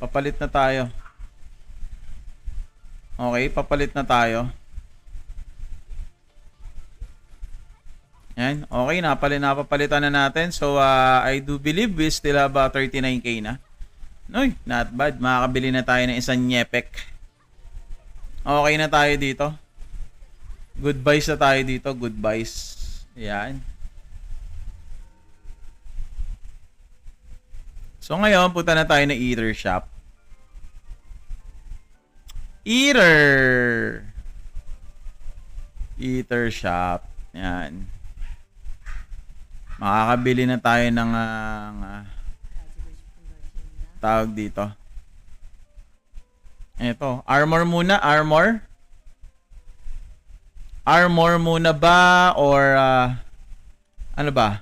Papalit na tayo. Okay, papalit na tayo. Yan. Okay, napapalitan na natin. So, I do believe we still have 39k na. Noy, not bad. Makakabili na tayo ng isang nyepek. Okay na tayo dito. Goodbyes na tayo dito. Goodbyes. Yan. So ngayon, punta na tayo na Ether Shop. Ether Shop. Yan. Makakabili na tayo ng tawag dito. Ito, armor muna, armor muna ba or ano ba?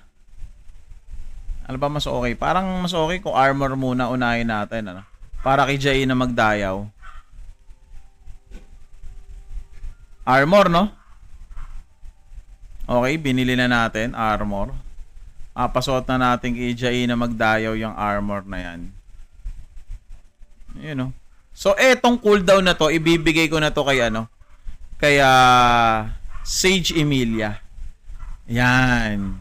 Ano ba mas okay? Parang mas okay kung armor muna unahin natin, para kay Jay na magdayaw. Armor, no? Okay, binili na natin armor. Pasuot na natin kay Jay na magdayaw yung armor na yan. Yun, no? So, etong cooldown na to, ibibigay ko na to kay kay Sage Emilia. Yan.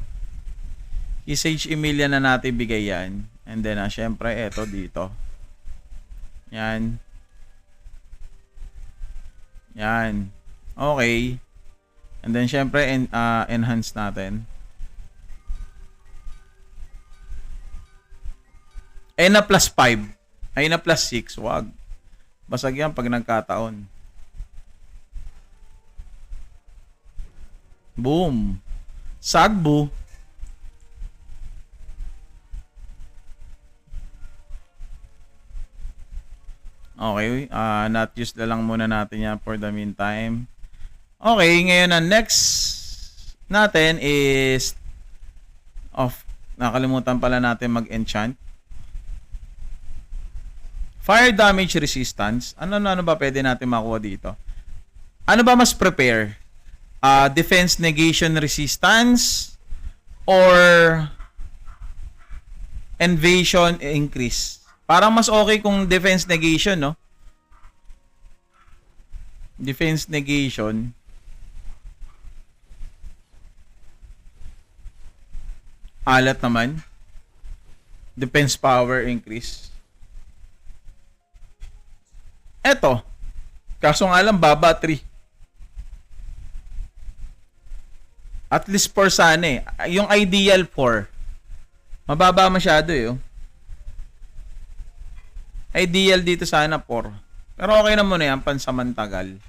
Kay Sage Emilia na natin bigay yan. And then, syempre, eto dito. Yan. Yan. Okay. And then, syempre, enhance natin. Ay na +5. Ay na +6. Wag. Basag yan pag nagkataon. Boom. Sagbu. Okay, not used na lang muna natin yan for the meantime. Okay, ngayon ang next natin is nakalimutan pala natin mag-enchant. Fire damage resistance. Ano ba pwede natin makuha dito? Ano ba mas prepare? Defense negation resistance or invasion increase? Parang mas okay kung defense negation, no? Defense negation. Alat naman. Defense power increase. Eto. Kaso nga lang, baba 3. At least 4 sana eh. Yung ideal 4. Mababa masyado eh. Oh. Ideal dito sana 4. Pero okay na muna yan, pansamantagal.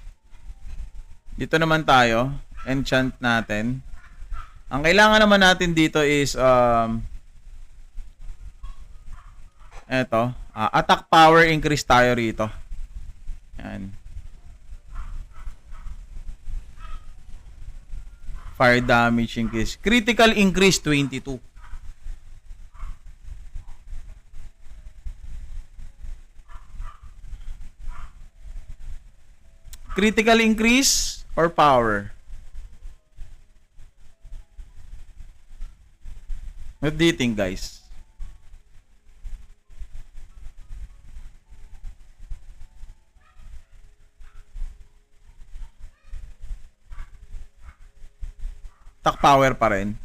Dito naman tayo. Enchant natin. Ang kailangan naman natin dito is attack power increase tayo rito. Yan. Fire damage increase. Critical increase 22. Critical increase or power? What do you think, guys? Attack power pa rin.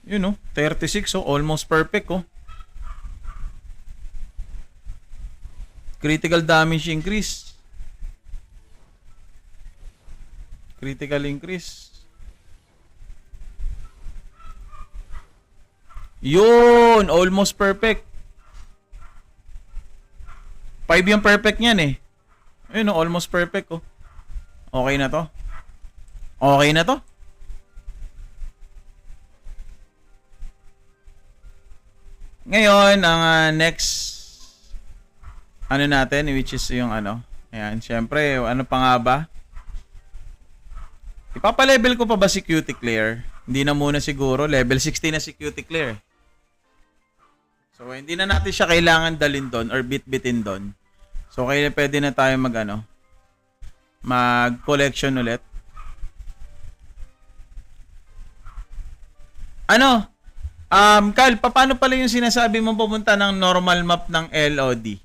You know, 36 oh, almost perfect oh. Critical damage increase. Critical increase. Yun! Almost perfect. 5 yung perfect niyan eh. Ayun oh, almost perfect oh. Okay na to. Okay na to. Ngayon, ang next ano natin, which is yung ano. Ayan, syempre, ano pa nga ba? Ipapa-level ko pa ba si Cutie Clear? Hindi na muna siguro. Level 60 na si Cutie Clear. So, hindi na natin siya kailangan dalhin doon or bit-bitin doon. So, kaya pwede na tayo mag-collection ulit. Kyle, paano pala yung sinasabi mo pumunta ng normal map ng LOD?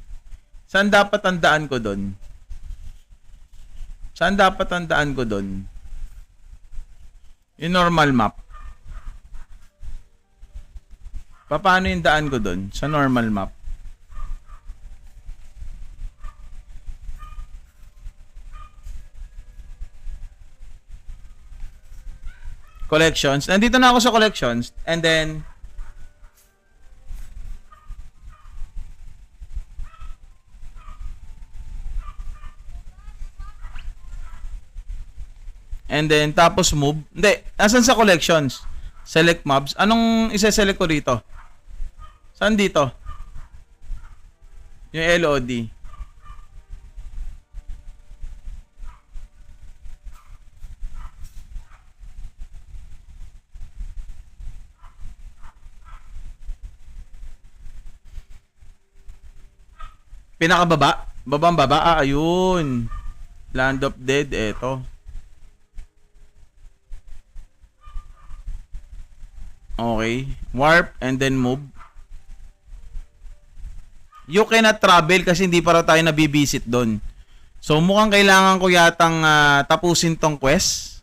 Saan dapat tandaan ko doon? Saan dapat tandaan ko doon? Yung normal map. Paano yung daan ko doon? Sa normal map. Collections. Nandito na ako sa collections. And then tapos move. Hindi, nasan sa collections? Select mobs. Anong isa-select ko dito? Saan dito? Yung LOD. Pinakababa? Babang baba? Ayun. Land of Dead, eto. Okay. Warp and then move. You cannot travel kasi hindi para tayo nabibisit doon. So mukhang kailangan ko yatang tapusin tong quest.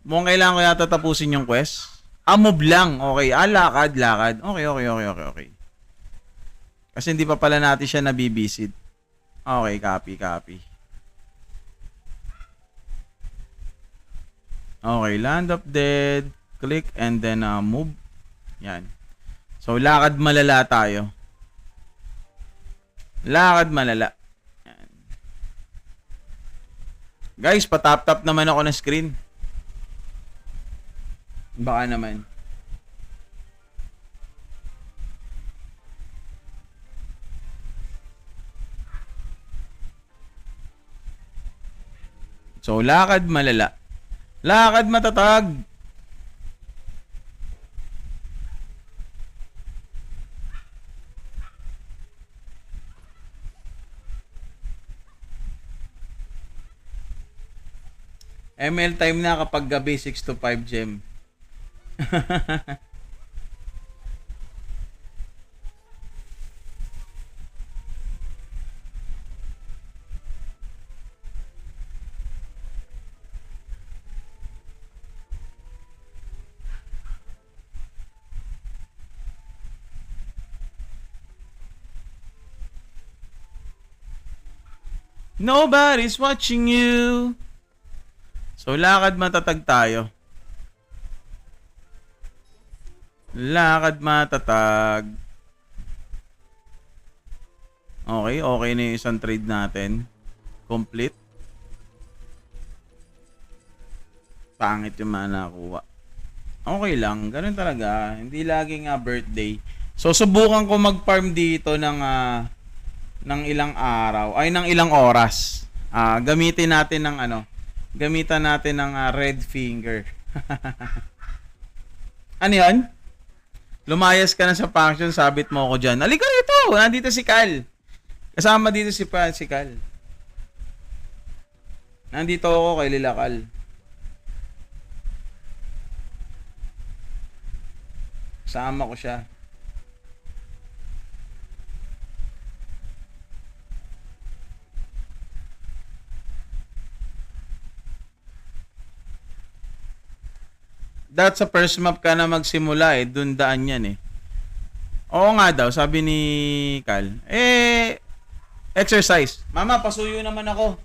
Mukhang kailangan ko yata tapusin yung quest. Move lang. Okay. Lakad. Okay. Kasi hindi pa pala natin siya nabibisit. Okay, copy. Okay, Land of Dead. Click and then move. Yan. So, lakad malala tayo. Lakad malala. Yan. Guys, patap-tap naman ako ng screen. Baka naman. So, lakad malala. Lakad matatag. ML time na kapag gabi 6 to 5 gem. Nobody's watching you. So, lakad matatag tayo. Lakad matatag. Okay, okay na yung isang trade natin. Complete. Pangit yung mga nakuha. Okay lang, ganun talaga. Hindi laging birthday. So, subukan ko mag-farm dito ng ilang araw. Ay, ng ilang oras. Gamitin natin ng gamitan natin ng red finger. Ano yan? Lumayas ka na sa function, sabit mo ako dyan. Halika rito! Nandito si Cal. Kasama dito si Cal. Nandito ako kay Lila Cal. Kasama ko siya. That's sa first map ka na magsimula dun daan yan Oo nga daw, sabi ni Cal. Exercise. Mama, pasuyo naman ako.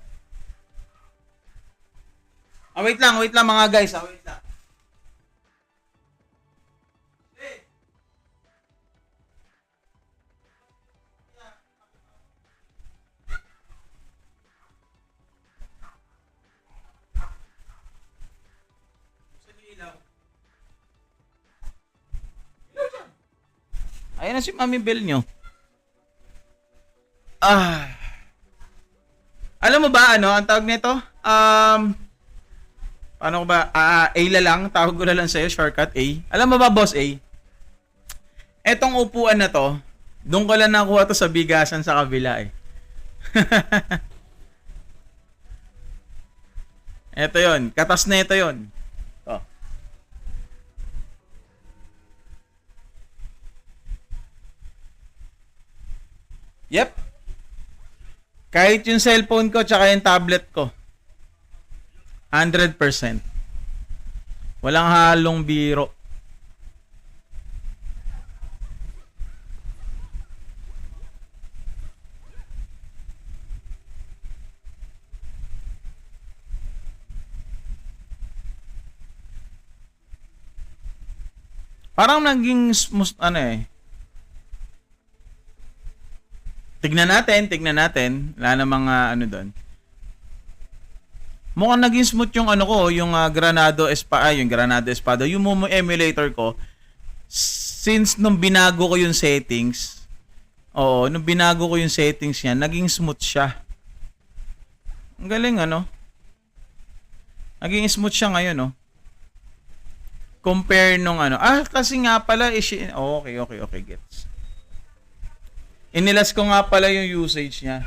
Wait lang mga guys. Wait lang. Ayan na si Mami Bell nyo. Alam mo ba ang tawag nito? Paano ko ba? Ayla lang. Tawag ko na lang sa'yo. Shortcut A. Alam mo ba, Boss A? Etong upuan na to, doon ko lang nakuha to sa bigasan sa kabila Eto yon. Katas na ito yon. Yep. Kahit yung cellphone ko tsaka yung tablet ko. 100%. Walang halong biro. Parang naging smooth Tignan natin. Wala na mga doon. Mukhang naging smooth yung yung Granado Espada, yung Momo emulator ko. Since nung binago ko yung settings, niya, naging smooth siya. Ang galing Naging smooth siya ngayon Compare nung kasi nga pala okay, gets. Inilas ko nga pala yung usage niya.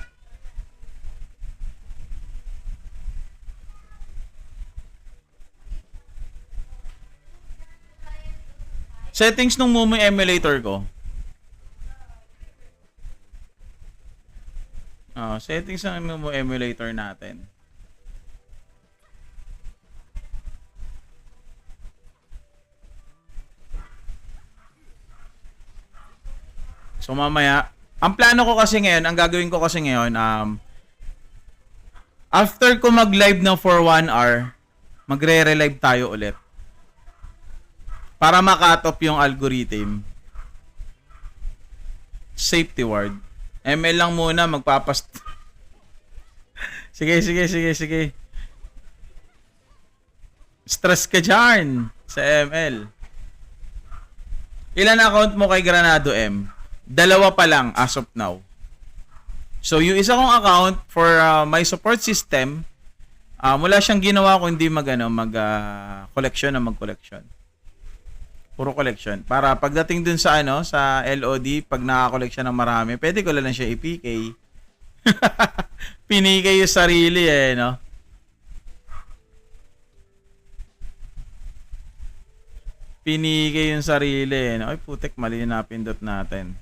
Settings nung Momo emulator ko. Settings ng Momo emulator natin. So mamaya, ang plano ko kasi ngayon, ang gagawin ko kasi ngayon, after ko mag-live na for 1 hour, magre-relive tayo ulit. Para ma-cut off yung algorithm. Safety word. ML lang muna, sige. Stress ka dyan sa ML. Ilan account mo kay Granado M? Dalawa pa lang as of now. So, yung isa kong account for my support system, wala siyang ginawa kundi mag-collection na mag-collection. Puro collection. Para pagdating dun sa sa LOD, pag naka-collect siya ng marami, pwede ko lang siya i-PK. PK yung sarili no? Pinigay yung sarili. No? Ay, putek, mali na pindot natin.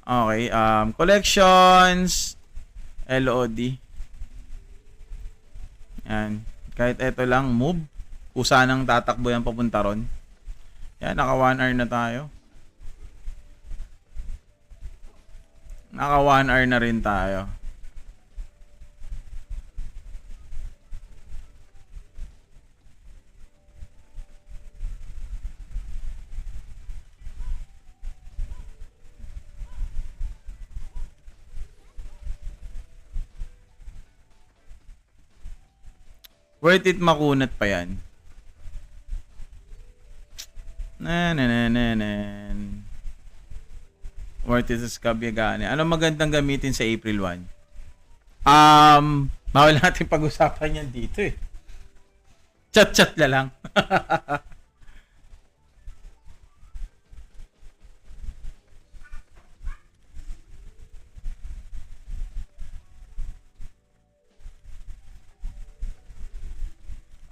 Okay, collections, LOD. Yan. Kahit ito lang, move. Kusa nang tatakbo yan papunta ron. Yan, naka 1 hour na tayo. Naka 1 hour na rin tayo. Worth it makunat pa yan. Worth it sa Skabyagane. Ano magandang gamitin sa April 1? Bawal natin pag-usapan yan dito eh. Chat-chat na lang.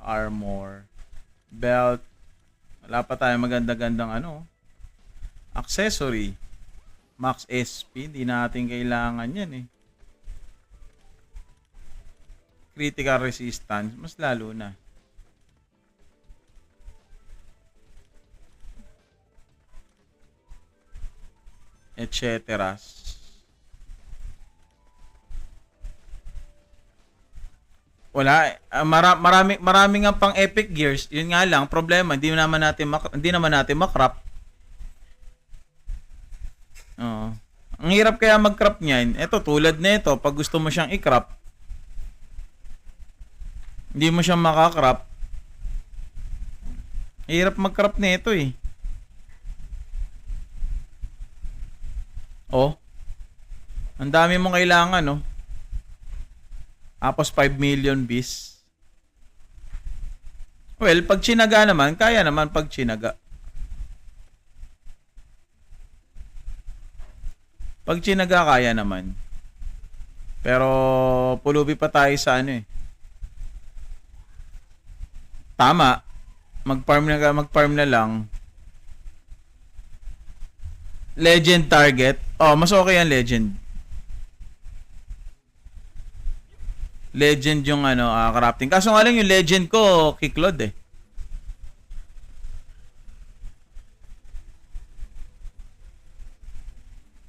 Armor. Belt. Wala pa tayo maganda-gandang accessory. Max SP. Di natin kailangan yan eh. Critical resistance. Mas lalo na. Etc. Wala, marami nga pang epic gears. Yun nga lang problema, hindi naman natin makrap. Ang hirap kaya mag-crop niyan. Ito tulad nito, pag gusto mo siyang i-crop, hindi mo siyang makakrap. Hirap mag-crop nito eh. Ang dami mong kailangan Tapos 5 million bis. Well, pag chinaga naman, kaya naman pag chinaga. Pag chinaga, kaya naman. Pero, pulubi pa tayo sa Tama. Mag-farm na lang. Legend target. Mas okay yan, legend. Legend yung crafting. Kaso nga lang yung legend ko, kiklod eh.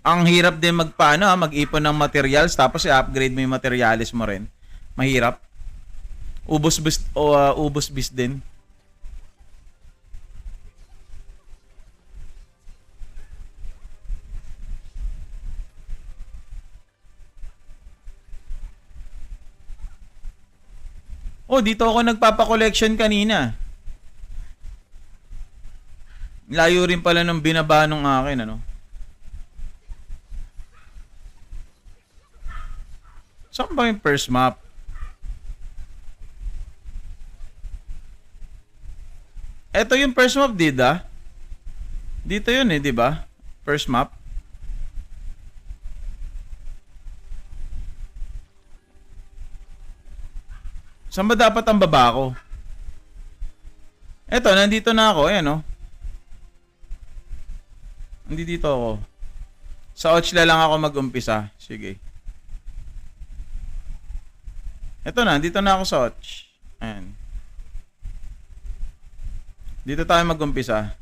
Ang hirap din mag-ipon ng materials tapos i-upgrade mo yung materials mo rin. Mahirap. Ubos bis din. Dito ako nagpapa-collection kanina. Layo rin pala ng binaba nung akin, Saan ba yung first map? Ito yung first map, Dida. Dito yun di ba? First map. Saan ba dapat ang baba ko? Eto, nandito na ako. Ayan Nandito ako. Sa Ochla lang ako mag-umpisa. Sige. Eto nandito na ako sa Och. Ayan. Dito tayo mag-umpisa.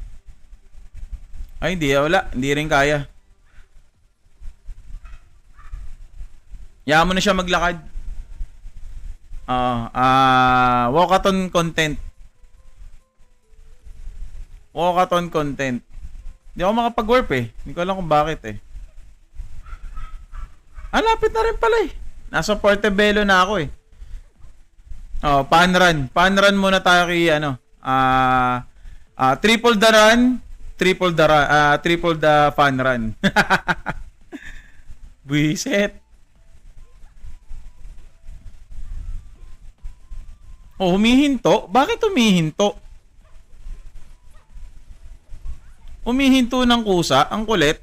Ay, hindi. Wala. Hindi rin kaya. Yaman mo na siya maglakad. Walkathon content. Walkathon content. Hindi ako makapag-warp eh. Hindi ko alam kung bakit eh. Lapit na rin pala eh. Nasa Portobello na ako eh. Oh, pan run. Pan run muna tayo kay ano. Triple the run, triple the fun run. Buiset. Oh, humihinto? Bakit humihinto? Humihinto ng kusa? Ang kulit.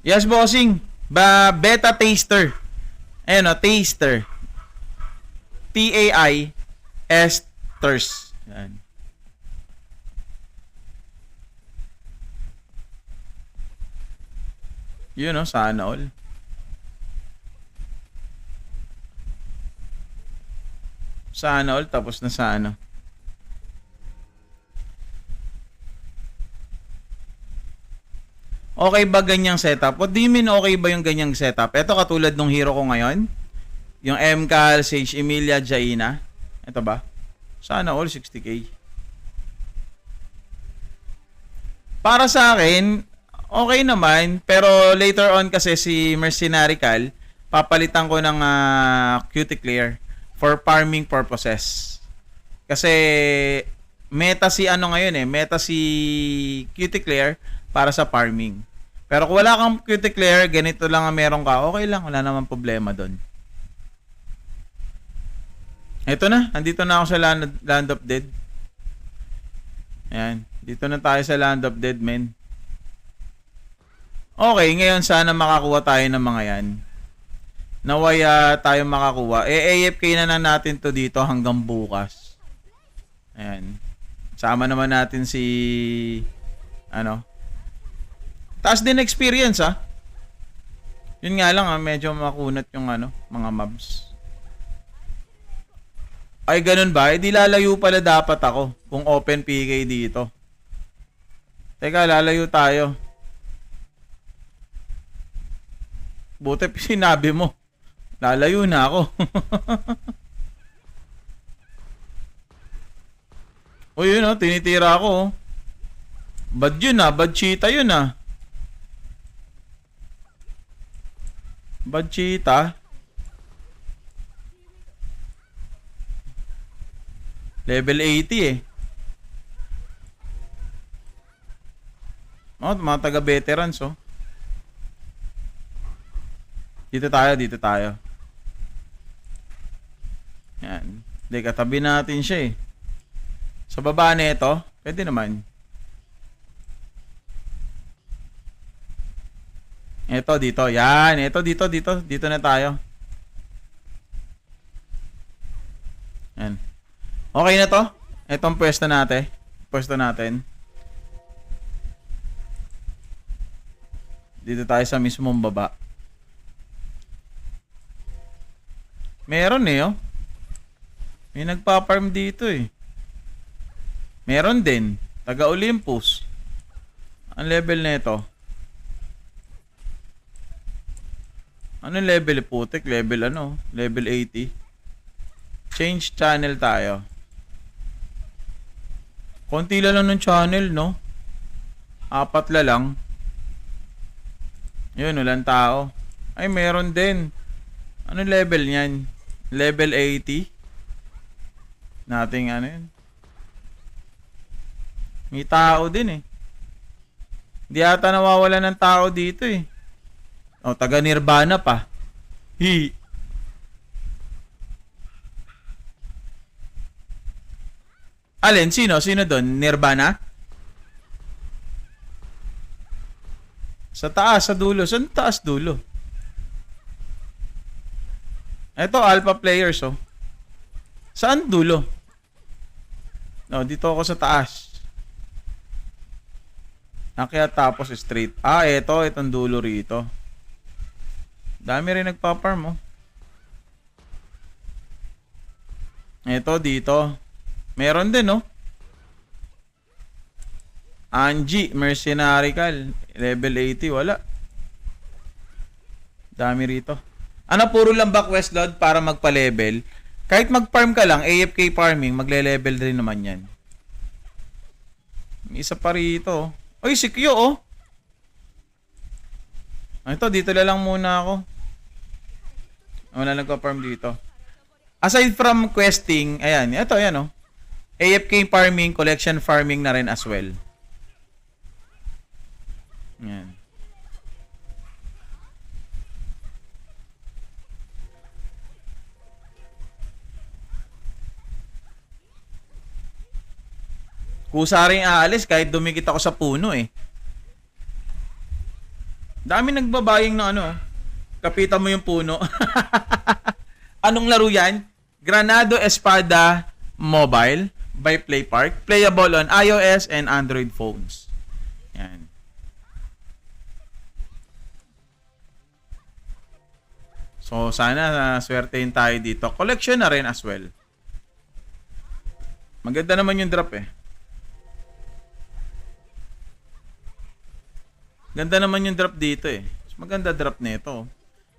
Yes, bossing. Beta taster. Ayun o, taster. T-A-I-S-ters. Yan. Yun o, sana all. Sana all, tapos na sa ano. Okay ba ganyang setup? What do you mean okay ba yung ganyang setup? Ito katulad nung hero ko ngayon. Yung MCAL, Sage Emilia, Jaina. Ito ba? Sana all 60k. Para sa akin, okay naman. Pero later on kasi si Mercenary Cal, papalitan ko ng Cuticlear for farming purposes. Kasi meta si ano ngayon meta si Cuticlear para sa farming. Pero kung wala kang Cuticlear, ganito lang ang meron ka, okay lang, wala namang problema doon. Ito na, andito na ako sa Land of Dead. Ayan, dito na tayo sa Land of Dead, men. Okay, ngayon sana makakuha tayo ng mga yan. Naway tayo makakuha. AFK na lang natin to dito hanggang bukas. Ayan. Sama naman natin si ano. Taas din experience Yun nga lang medyo makunat yung mga mobs. Ay ganun ba? Di lalayo pala dapat ako kung open PK dito. Teka, lalayo tayo. Buti sinabi mo. Lalayo na ako. O yun tinitira ako. Bad yun bad cheetah yun Bad cheetah. Level 80 mga taga-veterans Dito tayo. Yan. Hindi, katabi natin siya Sa baba na ito, pwede naman. Ito, dito. Yan. Ito, dito. Dito na tayo. Yan. Okay na to. Itong pwesto natin. Dito tayo sa mismong baba. Meron May nagpa-farm dito Meron din. Taga Olympus. Ang level na ito? Anong level putik? Level Level 80. Change channel tayo. Konti lang ng channel, no? 4 lang. Yun, walang tao. Ay, meron din. Anong level niyan? Level 80. Nating yun. May tao din Hindi ata nawawala ng tao dito taga Nirvana pa. Alin? Sino doon? Nirvana? Sa taas, sa dulo. Saan taas dulo? Ito, alpha players Saan dulo? Dito ako sa taas. Kaya tapos straight. Itong dulo rito. Dami rin nagpa-farm Ito dito. Meron din Angie, Mercenary Cal, level 80, wala. Dami rito. Puro lang ba quest load para magpa-level? Kahit mag-farm ka lang, AFK farming, magle-level din naman yan. May isa pa rito. Oy, si Kyo Ito, dito na lang muna ako. Wala nagpa-farm dito. Aside from questing, ayan, ito, ayan, oh. AFK farming, collection farming na rin as well. Ayan. Kusa rin aalis kahit dumikit ako sa puno eh. Dami nagbabayang na ano. Kapitan mo yung puno. Anong laro yan? Granado Espada Mobile by PlayPark. Playable on iOS and Android phones. Yan. So, sana swertein tayo dito. Collection na rin as well. Maganda naman yung drop eh. Ganda naman yung drop dito eh. Mas maganda drop nito.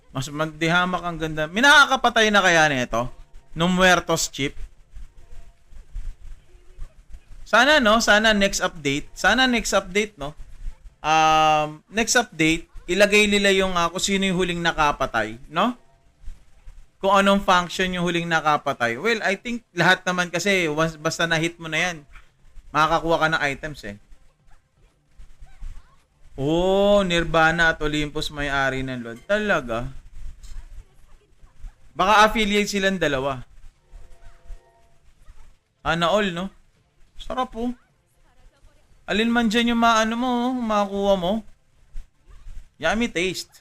Mas magdihamak ang ganda. May nakakapatay na kaya nito? Nung Muertos chip. Sana no, sana next update. Sana next update no. Next update, ilagay nila yung kung sino yung huling nakapatay, no? Kung anong function yung huling nakapatay. Well, I think lahat naman kasi once basta na-hit mo na yan, makakakuha ka ng items eh. Oh, Nirvana at Olympus may-ari ng LoL. Talaga? Baka affiliate silang dalawa. Ana all, no? Sarap po. Alin man dyan yung maano mo, makakuha mo. Yummy taste.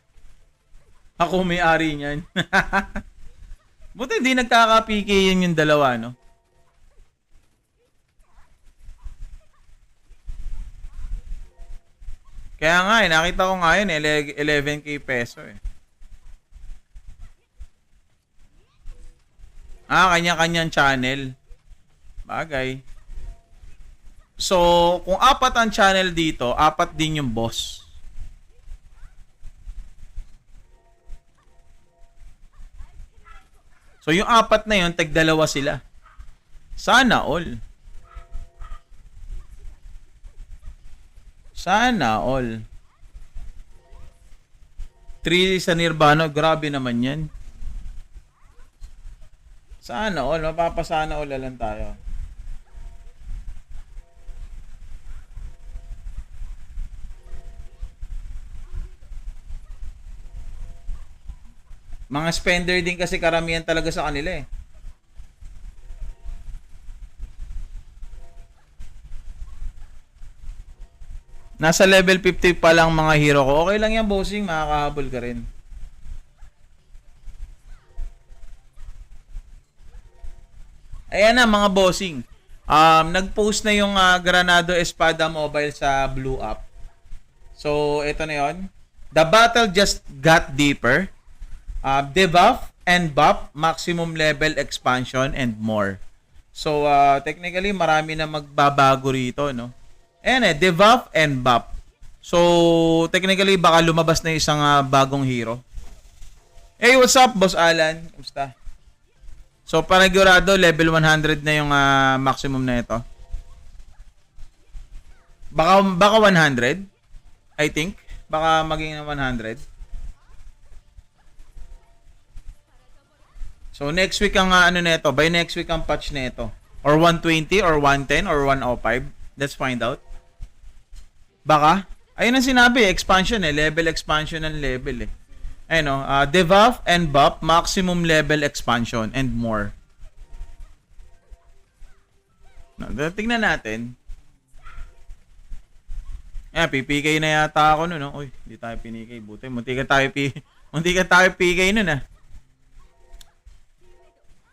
Ako may-ari niyan. Buti hindi nagkaka-PK yun yung dalawa, no? Kaya nga eh, nakita ko nga yun, 11k peso eh. Kanya-kanyang channel. Bagay. So, kung 4 ang channel dito, 4 din yung boss. So, yung 4 na yun, tag-2 sila. Sana all. Sana all. 3 sa Nirvana, grabe naman yan. Sana all, mapapasana all lang tayo. Mga spender din kasi karamihan talaga sa kanila eh. Nasa level 50 pa lang mga hero ko. Okay lang yan, bossing. Makakahabol ka rin. Ayan na, mga bossing. Nag-post na yung Granado Espada Mobile sa Blue App. So, ito na yon. The battle just got deeper. Debuff and buff, maximum level expansion, and more. So, technically, marami na magbabago rito, no? Ayan eh, debuff and buff. So, technically, baka lumabas na isang bagong hero. Hey, what's up, Boss Alan? Kamusta? So, panigurado, level 100 na yung maximum na ito. Baka 100? I think. Baka maging 100. So, next week ang ano na ito. By next week ang patch na ito. Or 120, or 110, or 105. Let's find out. Baka. Ayun ang sinabi, expansion eh. Level expansion ng level eh. Ayun o. Debuff and buff, maximum level expansion, and more. Tingnan natin. Ayan, PPK na yata ako nun. No? Uy, hindi tayo pinikay. Buti, munti ka tayo PK nun ah.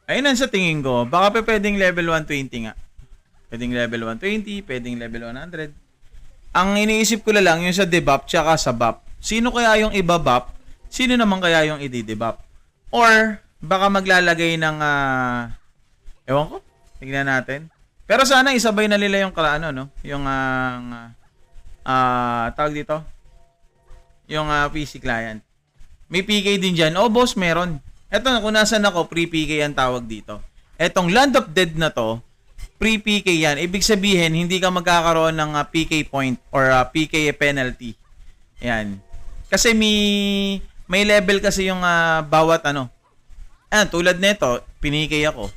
Ayun ang sa tingin ko. Baka pwedeng level 120 nga. Pwedeng level 120, pwedeng level 100. Ang iniisip ko lang yung sa debuff tsaka sa buff. Sino kaya yung iba-buff? Sino naman kaya yung i-debuff? Or baka maglalagay ng ewan ko. Tingnan natin. Pero sana isabay na nila yung ano no, yung tawag dito. Yung PC client. May PK din diyan. Oh, boss, meron. Eto, kung nasan ako, pre-PK ang tawag dito. Etong Land of Dead na to, pre-PK yan. Ibig sabihin, hindi ka magkakaroon ng PK point or PK penalty. Yan. Kasi may level kasi yung bawat ano. Tulad nito, pinikay ako.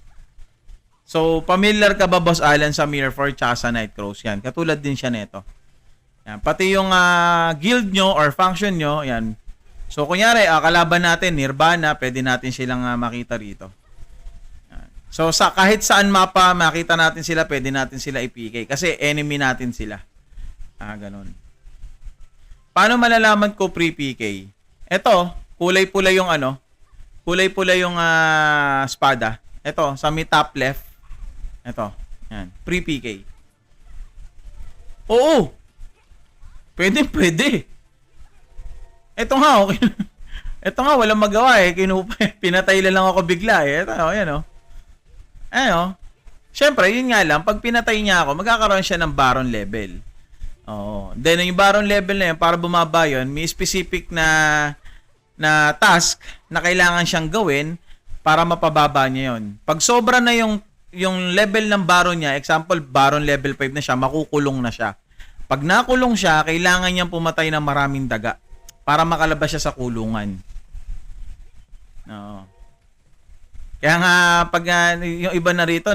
So, familiar ka ba, Boss Alan, sa Mirror 4 tsaka sa Nightcross? Yan, katulad din siya nito. Yan, pati yung guild nyo or function nyo, yan. So, kunyari, kalaban natin, Nirvana, pwede natin silang makita rito. Yan. So, kahit saan mapa makita natin sila, pwede natin sila i-PK. Kasi enemy natin sila. Ganun. Paano malalaman ko pre-PK? Ito, kulay-pula yung ano, kulay-pula yung espada. Ito, sa may top left. Ito, yan, pre-PK. Oo! Pwede. Ito nga, okay. Ito nga, walang magawa eh. Pinatay lang ako bigla eh. Ito, yan o. Ano? Siyempre, yun nga lang, pag pinatay niya ako, magkakaroon siya ng Baron level. Oo. Then, yung Baron level na yun, para bumaba yun, may specific na task na kailangan siyang gawin para mapababa niya yun. Pag sobra na yung level ng Baron niya, example, Baron level 5 na siya, makukulong na siya. Pag nakulong siya, kailangan niyang pumatay ng maraming daga para makalabas siya sa kulungan. Oo. Kaya nga, pag yung iba na rito,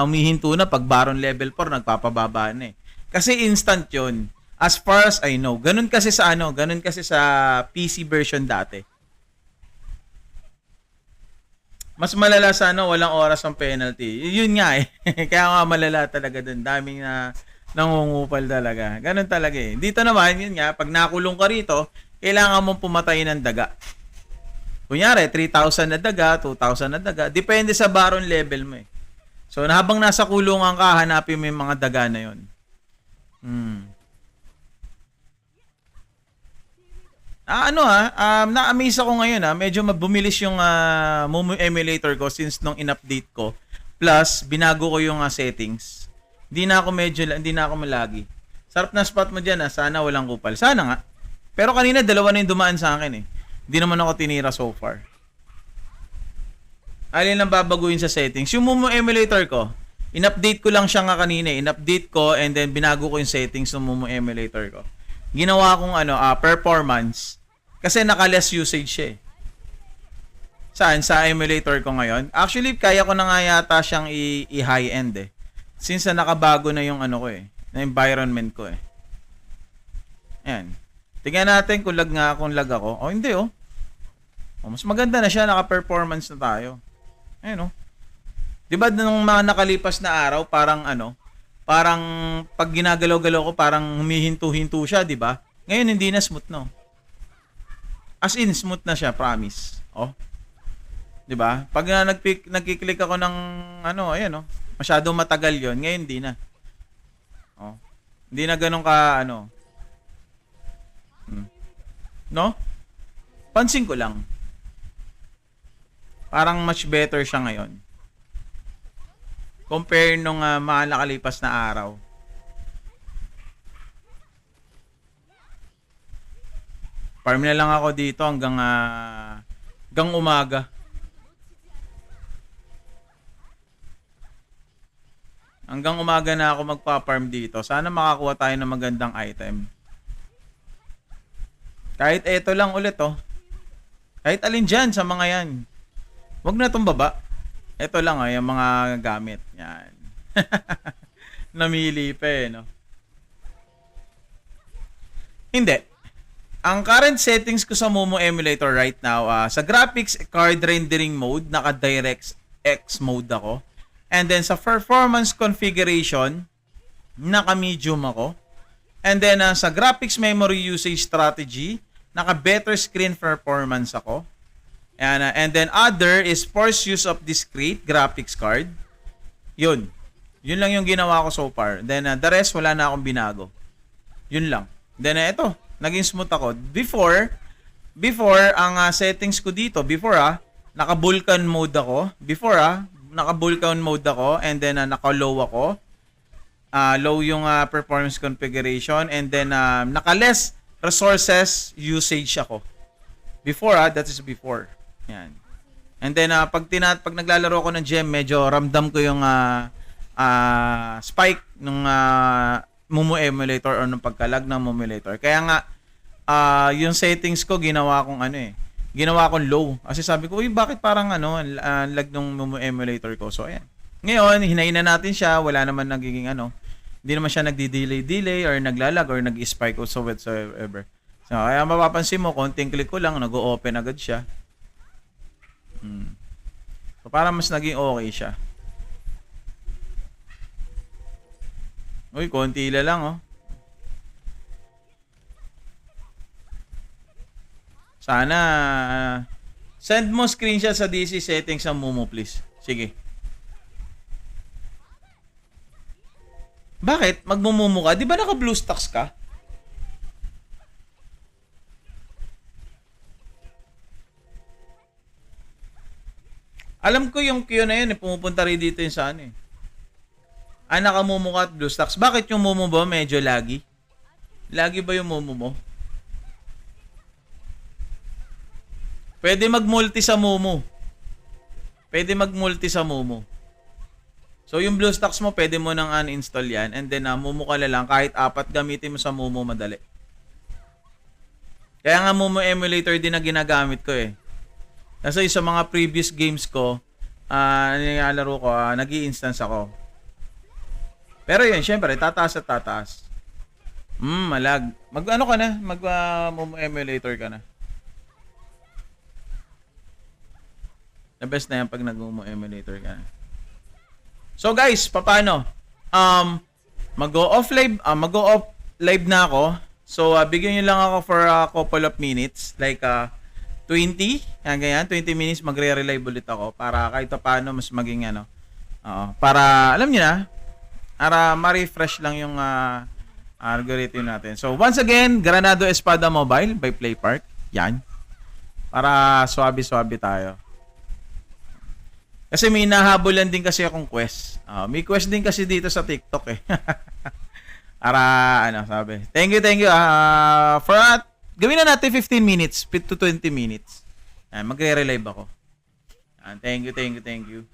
humihinto na pag Baron level 4, nagpapababa na eh. Kasi instant yun. As far as I know. Ganun kasi sa PC version dati. Mas malala sa walang oras ang penalty. Yun nga eh. Kaya nga malala talaga dun. Daming nangungupal talaga. Ganun talaga eh. Dito naman, yun nga, pag nakulong ka rito, kailangan mong pumatay ng daga. Kunyari, 3,000 na daga, 2,000 na daga. Depende sa Baron level mo eh. So, habang nasa kulungan ka, hanapin mo yung mga daga na yun. Na-amaze ako ngayon medyo bumilis yung Mumu emulator ko since nung in-update ko. Plus, binago ko yung settings. Hindi na ako malagi. Sarap na spot mo dyan sana walang kupal. Sana nga. Pero kanina dalawa na yung dumaan sa akin eh. Hindi naman ako tinira so far. Alin lang babaguhin sa settings. Yung Mumu emulator ko, in-update ko lang siya nga kanina. In-update ko and then binago ko yung settings ng Mumu emulator ko. Ginawa kong performance kasi naka-less usage siya eh. Saan? Sa emulator ko ngayon. Actually, kaya ko na nga yata siyang i-high end eh. Since nakabago na yung ko eh, na environment ko eh. Ayan. Tingnan natin kung lag ako. Hindi oh. Mas maganda na siya, naka-performance na tayo. Ayan oh. 'Di ba nung mga nakalipas na araw, parang pag ginagalaw-galaw ko, parang humihinto-hinto siya, 'di ba? Ngayon hindi na smooth no. As in smooth na siya, promise. Oh. 'Di ba? Pag nagki-click ako ng ayan oh. Masyadong matagal 'yon. Ngayon hindi na. Oh. Hindi na ganoon ka No? Pansin ko lang. Parang much better siya ngayon. Compare nung mga nakalipas na araw. Farm na lang ako dito hanggang umaga. Hanggang umaga na ako magpa-farm dito. Sana makakuha tayo ng magandang item. Kahit eto lang ulit oh. Kahit alin dyan sa mga yan. Wag na itong baba. Ito lang yung mga gamit. Yan. Namili pa eh, no? Hindi. Ang current settings ko sa Mumu emulator right now, sa graphics card rendering mode, naka DirectX mode ako. And then sa performance configuration, naka medium ako. And then sa graphics memory usage strategy, naka better screen performance ako. And then other is forced use of discrete graphics card. Yun lang yung ginawa ko so far. Then the rest wala na akong binago. Yun lang. Then ito, naging smooth ako. Before ang settings ko dito, naka Vulkan mode ako. Naka Vulkan mode ako and then naka low ako. Low yung performance configuration and then naka less resources usage ako. That is before. Yan. And then pag naglalaro ako ng gem, medyo ramdam ko yung spike ng Mumu emulator or ng pagkalag ng Mumu emulator. Kaya nga yung settings ko ginawa kong ano eh. Ginawa kong low. Kasi sabi ko, uy, bakit parang ano, lag nung Momo emulator ko. So, ayan. Ngayon, hinayin na natin siya. Wala naman nagiging ano. Hindi naman siya nagdi-delay or naglalag or nag-spike or so whatsoever. So, kaya mapapansin mo, konting click ko lang, nag-open agad siya. So, para mas naging okay siya. Uy, konti lang oh. Sana send mo screenshot sa DC settings ng Momo please. Sige. Bakit? Magmumumo ka? Di ba naka blue stocks ka? Alam ko yung Q na yun, pumupunta rin dito yung sa ano eh. Nakamumo ka at blue stocks. Bakit yung Momo mo medyo laggy? Lagi ba yung Momo mo? Pwede mag-multi sa Momo. Pwede mag-multi sa Momo. So, yung BlueStacks mo, pwede mo nang uninstall yan. And then, Momo ka na lang. Kahit 4 gamitin mo sa Momo, madali. Kaya nga Momo emulator din na ginagamit ko eh. Kasi sa mga previous games ko, nilalaro ko, nag-i-instance ako. Pero yun, syempre, tataas at tataas. Malag. Mag-ano ka na? Momo emulator ka na. The best na yan pag nag-Momo emulator ka na. So guys, paano? Mag-off live na ako. So bigyan niyo lang ako for a couple of minutes, like 20, ganyan, 20 minutes magre-relive ulit ako para kahit paano mas maging ano. Para alam niyo na, para ma-refresh lang yung algorithm natin. So once again, Granado Espada Mobile by Playpark. Yan. Para swabe-swabe tayo. Kasi may nahabolan din kasi akong quest. May quest din kasi dito sa TikTok eh. Para ano sabi. Thank you. For gawin na natin 15 minutes to 20 minutes. Magre-relive ako. Thank you.